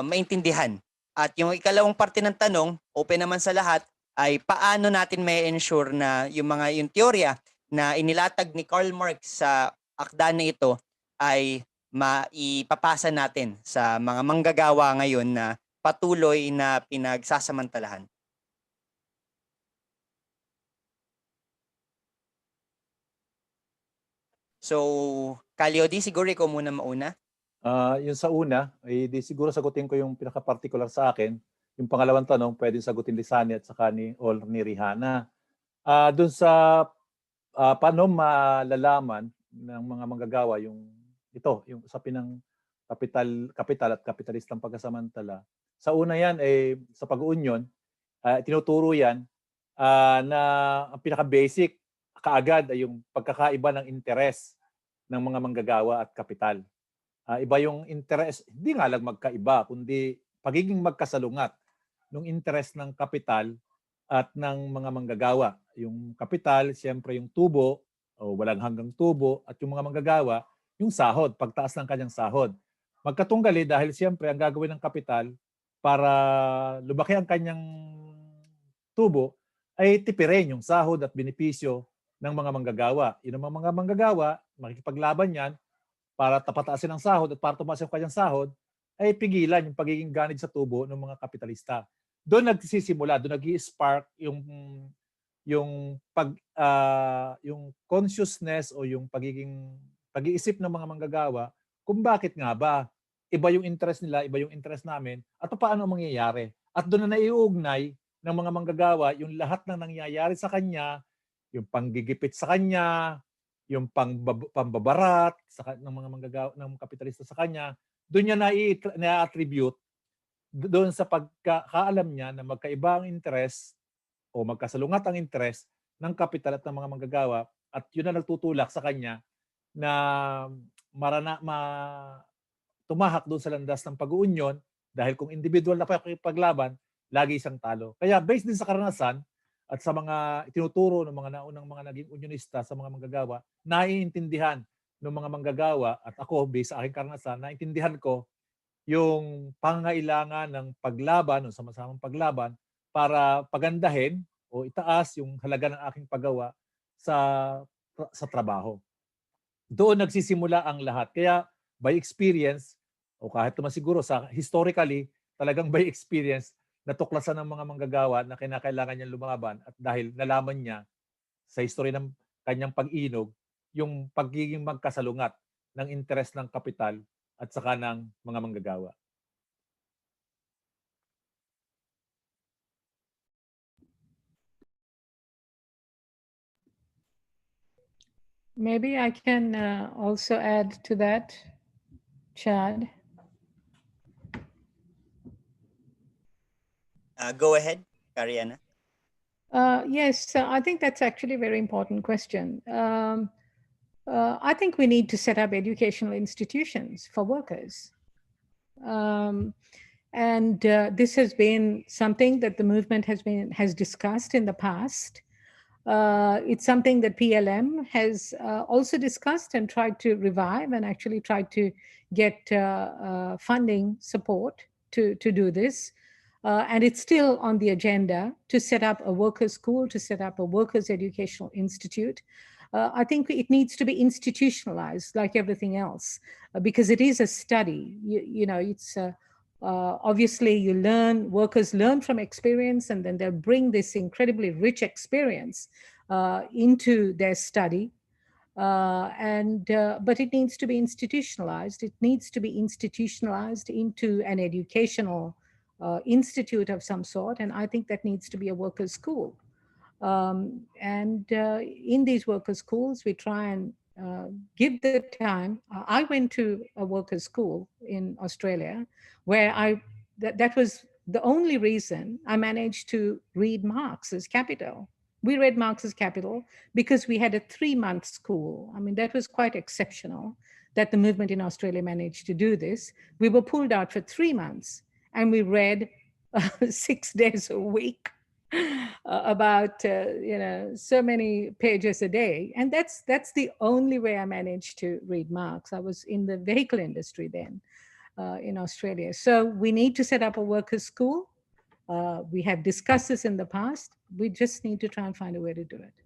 maintindihan. At yung ikalawang parte ng tanong, open naman sa lahat, ay paano natin may ensure na yung teorya na inilatag ni Karl Marx sa akda na ito ay maipapasa natin sa mga manggagawa ngayon na patuloy na pinagsasamantalahan. So, Calio-D, siguro ikaw muna mauna. Yung sa una, di siguro sagutin ko yung pinaka-particular sa akin. Yung pangalawang tanong, pwedeng sagutin ni Sunny at saka ni Rihanna. Doon sa paano malalaman ng mga manggagawa yung usapin ng kapital at kapitalistang pagkasamantala. Sa una yan, sa pag-union, tinuturo yan na ang pinaka-basic kaagad ay yung pagkakaiba ng interes ng mga manggagawa at kapital. Iba yung interes, hindi nga lang magkaiba, kundi pagiging magkasalungat ng interes ng kapital at ng mga manggagawa. Yung kapital, siyempre yung tubo, o walang hanggang tubo, at yung mga manggagawa, yung sahod, pagtaas ng kanyang sahod. Magkatunggali dahil siyempre ang gagawin ng kapital para lumaki ang kanyang tubo ay tipirin yung sahod at benepisyo ng mga manggagawa. Yun ang mga manggagawa, makikipaglaban yan para tapataasin ang sahod at para tumaas yung kanyang sahod, ay pigilan yung pagiging ganid sa tubo ng mga kapitalista. Doon nagsisimula, doon nag-i-spark yung consciousness o yung pag-iisip ng mga manggagawa kung bakit nga ba iba yung interest nila, iba yung interest namin, at paano mangyayari. At doon na naiugnay ng mga manggagawa yung lahat ng nangyayari sa kanya, yung panggigipit sa kanya, yung pambabarat ng mga manggagawa ng kapitalista sa kanya, doon niya na-attribute doon sa pagkakaalam niya na magkaiba ang interest o magkasalungat ang interest ng kapital at ng mga manggagawa, at yun na nagtutulak sa kanya na tumahak doon sa landas ng pag-uunyon, dahil kung individual na paglaban, lagi isang talo. Kaya based din sa karanasan at sa mga itinuturo ng mga naunang mga naging unionista sa mga manggagawa, naiintindihan ng mga manggagawa, at ako based sa aking karanasan, naiintindihan ko yung pangangailangan ng paglaban o sama-samang paglaban para pagandahin o itaas yung halaga ng aking paggawa sa trabaho. Doon nagsisimula ang lahat. Kaya by experience, o kahit naman siguro sa historically, talagang by experience, natuklasan ng mga manggagawa na kinakailangan niyang lumaban, at dahil nalaman niya sa history ng kanyang pag-inog yung pagiging magkasalungat ng interes ng kapital at saka ng mga manggagawa. Maybe I can also add to that, Chad. Go ahead, Kariana. Yes, I think that's actually a very important question. I think we need to set up educational institutions for workers. And this has been something that the movement has discussed in the past. It's something that PLM has also discussed and tried to revive, and actually tried to get funding support to do this. And it's still on the agenda to set up a workers' school, to set up a workers' educational institute. I think it needs to be institutionalized like everything else, because it is a study. You know, it's obviously workers learn from experience, and then they'll bring this incredibly rich experience into their study. But it needs to be institutionalized. It needs to be institutionalized into an educational institute of some sort, and I think that needs to be a workers' school. In these workers' schools, we try and give the time. I went to a workers' school in Australia, where that was the only reason I managed to read Marx's Capital. We read Marx's Capital because we had a 3-month school. I mean, that was quite exceptional that the movement in Australia managed to do this. We were pulled out for 3 months, and we read 6 days a week about so many pages a day, and that's the only way I managed to read Marx. I was in the vehicle industry then in Australia. So we need to set up a workers' school. We have discussed this in the past. We just need to try and find a way to do it.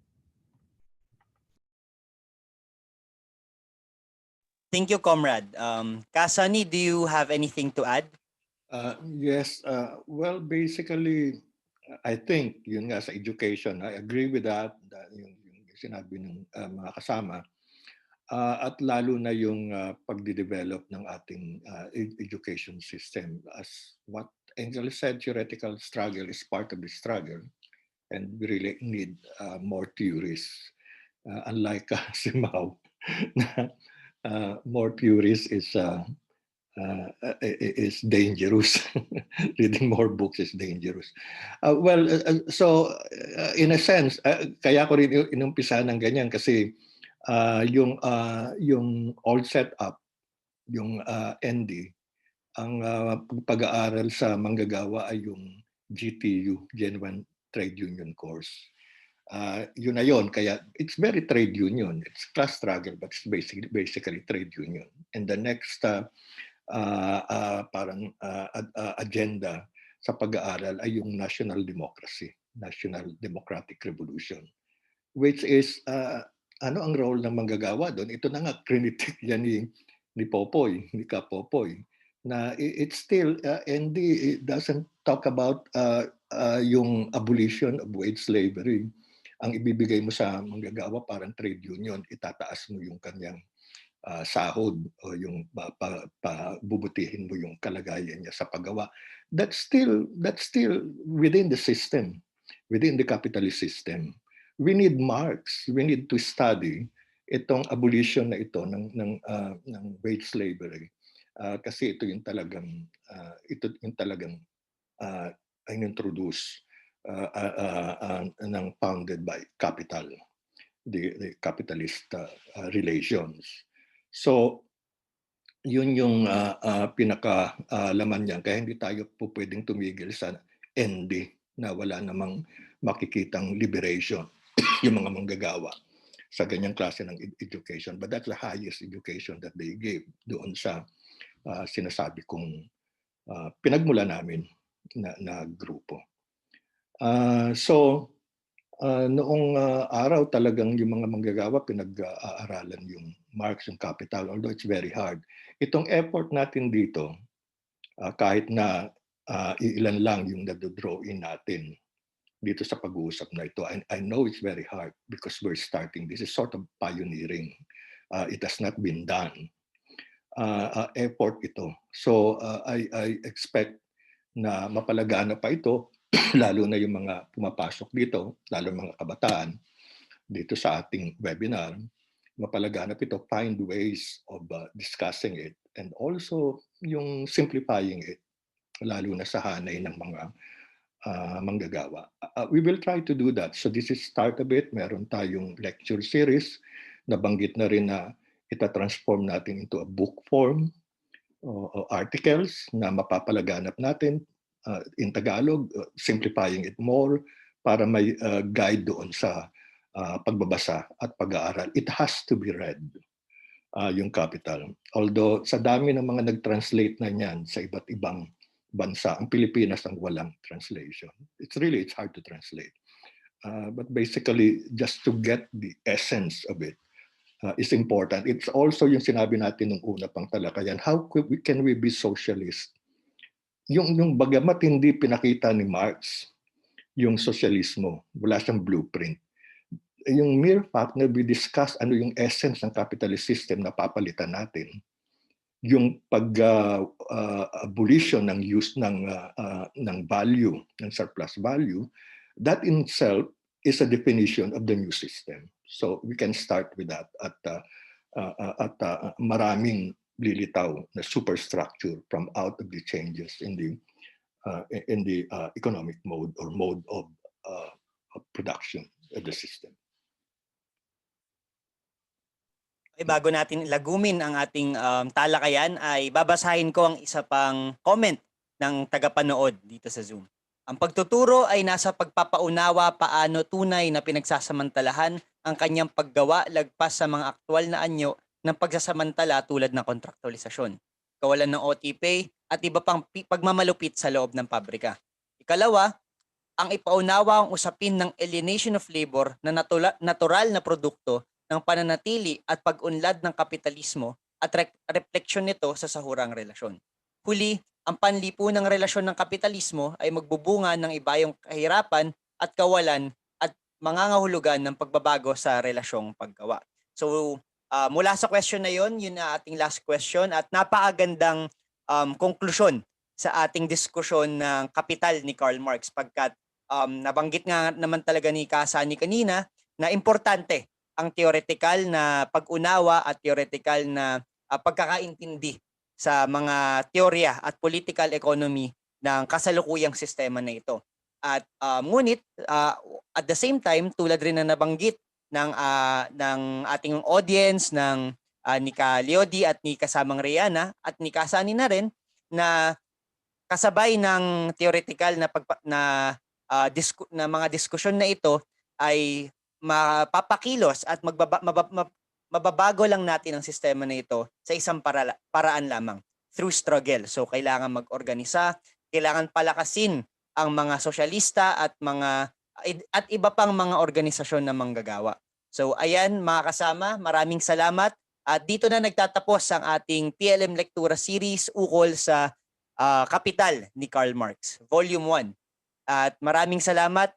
Thank you, Comrade. Kasani, do you have anything to add? Yes. Well, basically, I think yun nga sa education, I agree with that, yung sinabi ng mga kasama, at lalo na yung pagde-develop ng ating education system. As what Angel said, theoretical struggle is part of the struggle, and we really need more theories. Unlike si Mao, more theories is dangerous. Reading more books is dangerous. So in a sense, kaya ko rin inumpisa ng ganyan kasi yung old setup, yung ND, ang pag-aaral sa manggagawa ay yung GTU, Genuine Trade Union course. Yun na yun, kaya it's very trade union. It's class struggle, but it's basically trade union. And the next agenda sa pag-aaral ay yung national democracy, national democratic revolution. which is ano ang role ng manggagawa doon? Ito na nga, crinitic yan ni Popoy, ni Ka Popoy, na it's still, ND it doesn't talk about yung abolition of wage slavery. Ang ibibigay mo sa manggagawa parang trade union, itataas mo yung kanyang sahod o yung bubutihin mo yung kalagayan niya sa paggawa. That's still within the system, within the capitalist system. We need Marx. We need to study itong abolition na ito ng wage slavery. Kasi ito yung talagang introduce ng founded by capital, the capitalist relations. So yun yung pinaka-laman niyan. Kaya hindi tayo po pwedeng tumigil sa ND na wala namang makikitang liberation yung mga manggagawa sa ganyang klase ng education. But that's the highest education that they gave doon sa sinasabi kong pinagmula namin na grupo. So noong araw talagang yung mga manggagawa pinag-aaralan yung Marx, yung Capital, although it's very hard. Itong effort natin dito, kahit na ilan lang yung nado-draw in natin dito sa pag-uusap na ito, I know it's very hard because we're starting. This is sort of pioneering. It has not been done. Effort ito. So I expect na mapalagana pa ito, lalo na yung mga pumapasok dito, lalo mga kabataan dito sa ating webinar, mapalaganap ito, find ways of discussing it and also yung simplifying it, lalo na sa hanay ng mga manggagawa. We will try to do that. So this is start a bit. Meron tayong lecture series. Nabanggit na rin na ita-transform natin into a book form o articles na mapapalaganap natin in Tagalog, simplifying it more para may guide doon sa pagbabasa at pag-aaral. It has to be read, yung Capital. Although sa dami ng mga nag-translate na niyan sa iba't ibang bansa, ang Pilipinas ang walang translation. It's hard to translate. But basically, just to get the essence of it is important. It's also yung sinabi natin nung una pang talakayan, how can we be socialist? Yung bagamat hindi pinakita ni Marx yung sosyalismo, wala siyang blueprint. Yung mere fact na we discuss ano yung essence ng capitalist system na papalitan natin, yung pag-abolition ng use ng value, ng surplus value, that in itself is a definition of the new system. So we can start with that at maraming lilitaw na superstructure from out of the changes in the economic mode or mode of production of the system. Okay, bago natin lagumin ang ating talakayan ay babasahin ko ang isa pang comment ng tagapanood dito sa Zoom. Ang pagtuturo ay nasa pagpapaunawa paano tunay na pinagsasamantalahan ang kanyang paggawa lagpas sa mga aktwal na anyo ng pagsasamantala tulad ng kontraktualisasyon, kawalan ng OT-pay at iba pang pagmamalupit sa loob ng pabrika. Ikalawa, ang ipaunawa ang usapin ng alienation of labor na natural na produkto ng pananatili at pag-unlad ng kapitalismo at refleksyon nito sa sahurang relasyon. Huli, ang panlipunang relasyon ng kapitalismo ay magbubunga ng ibayong kahirapan at kawalan at mangangahulugan ng pagbabago sa relasyong paggawa. So, mula sa question na yun na ating last question at napakagandang konklusyon sa ating diskusyon ng Kapital ni Karl Marx pagkat nabanggit nga naman talaga ni Kasani kanina na importante ang theoretical na pag-unawa at theoretical na pagkakaintindi sa mga teorya at political economy ng kasalukuyang sistema na ito. At ngunit at the same time, tulad rin na nabanggit ng ating audience ng ni Ka Leody at ni kasamang Reyana at ni Kasani na rin na kasabay ng theoretical na mga diskusyon na ito ay mapapakilos at mababago lang natin ang sistema na ito sa isang paraan lamang, through struggle. So kailangan mag-organisa, kailangan palakasin ang mga sosyalista at mga at iba pang mga organisasyon na manggagawa. So ayan mga kasama, maraming salamat. At dito na nagtatapos ang ating PLM Lektura Series ukol sa Kapital ni Karl Marx, Volume 1. At maraming salamat.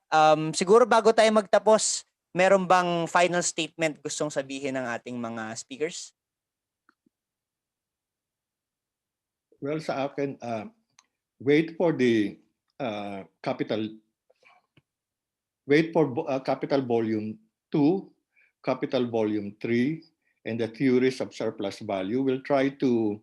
Siguro bago tayo magtapos, meron bang final statement gustong sabihin ng ating mga speakers? Well, sa akin, wait for the Capital Volume 2, Capital Volume 3, and the Theories of Surplus Value. Will try to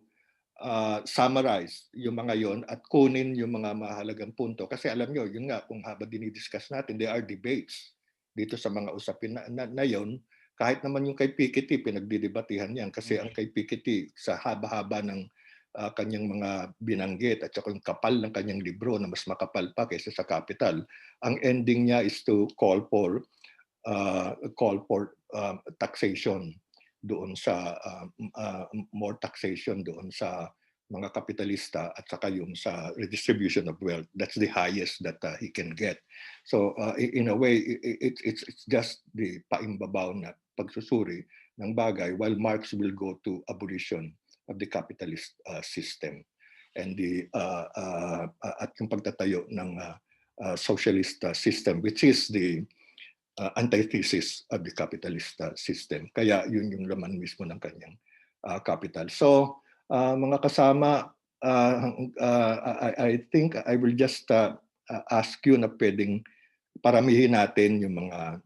summarize yung mga yon at kunin yung mga mahalagang punto. Kasi alam nyo, yun nga, kung habang dinidiscuss natin, there are debates dito sa mga usapin na yon. Kahit naman yung kay Piketty, pinagdidebatihan yan. Kasi ang kay Piketty, sa haba-haba ng kanyang mga binanggit at saka yung kapal ng kanyang libro na mas makapal pa kaysa sa Capital, ang ending niya is to call for taxation doon sa more taxation doon sa mga kapitalista at saka yung sa redistribution of wealth. That's the highest that he can get. So in a way, it's just the paimbabaw na pagsusuri ng bagay, while Marx will go to abolition of the capitalist system and the at yung pagtatayo ng socialist system, which is the antithesis of the capitalist system. Kaya yun yung laman mismo ng kanyang Capital. So mga kasama, I think I will just ask you na pwedeng paramihin natin yung mga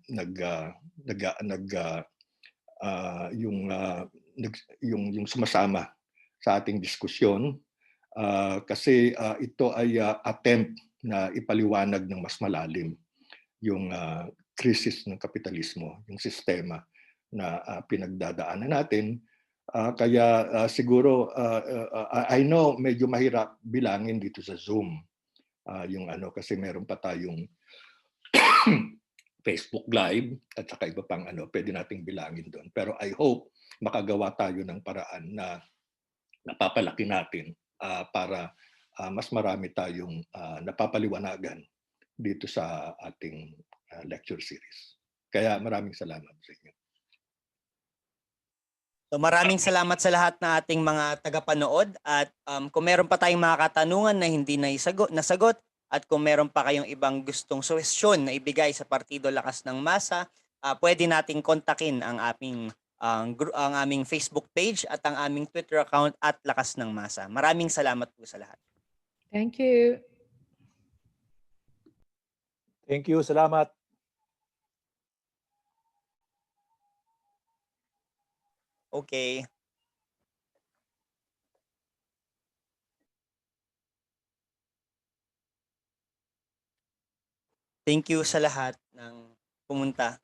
yung sumasama sa ating diskusyon, kasi ito ay attempt na ipaliwanag ng mas malalim yung krisis ng kapitalismo, yung sistema na pinagdadaanan natin. Kaya siguro I know medyo mahirap bilangin dito sa Zoom yung kasi meron pa tayong Facebook Live at saka iba pang pwede nating bilangin doon. Pero I hope makagawa tayo ng paraan na napapalaki natin para mas marami tayong napapaliwanagan dito sa ating lecture series. Kaya maraming salamat sa inyo. So maraming salamat sa lahat ng ating mga tagapanood at kung meron pa tayong mga katanungan na hindi nasagot at kung meron pa kayong ibang gustong suhestyon na ibigay sa Partido Lakas ng Masa, pwede nating kontakin ang aming Facebook page at ang aming Twitter account at Lakas ng Masa. Maraming salamat po sa lahat. Thank you. Thank you. Salamat. Okay. Thank you sa lahat ng pumunta.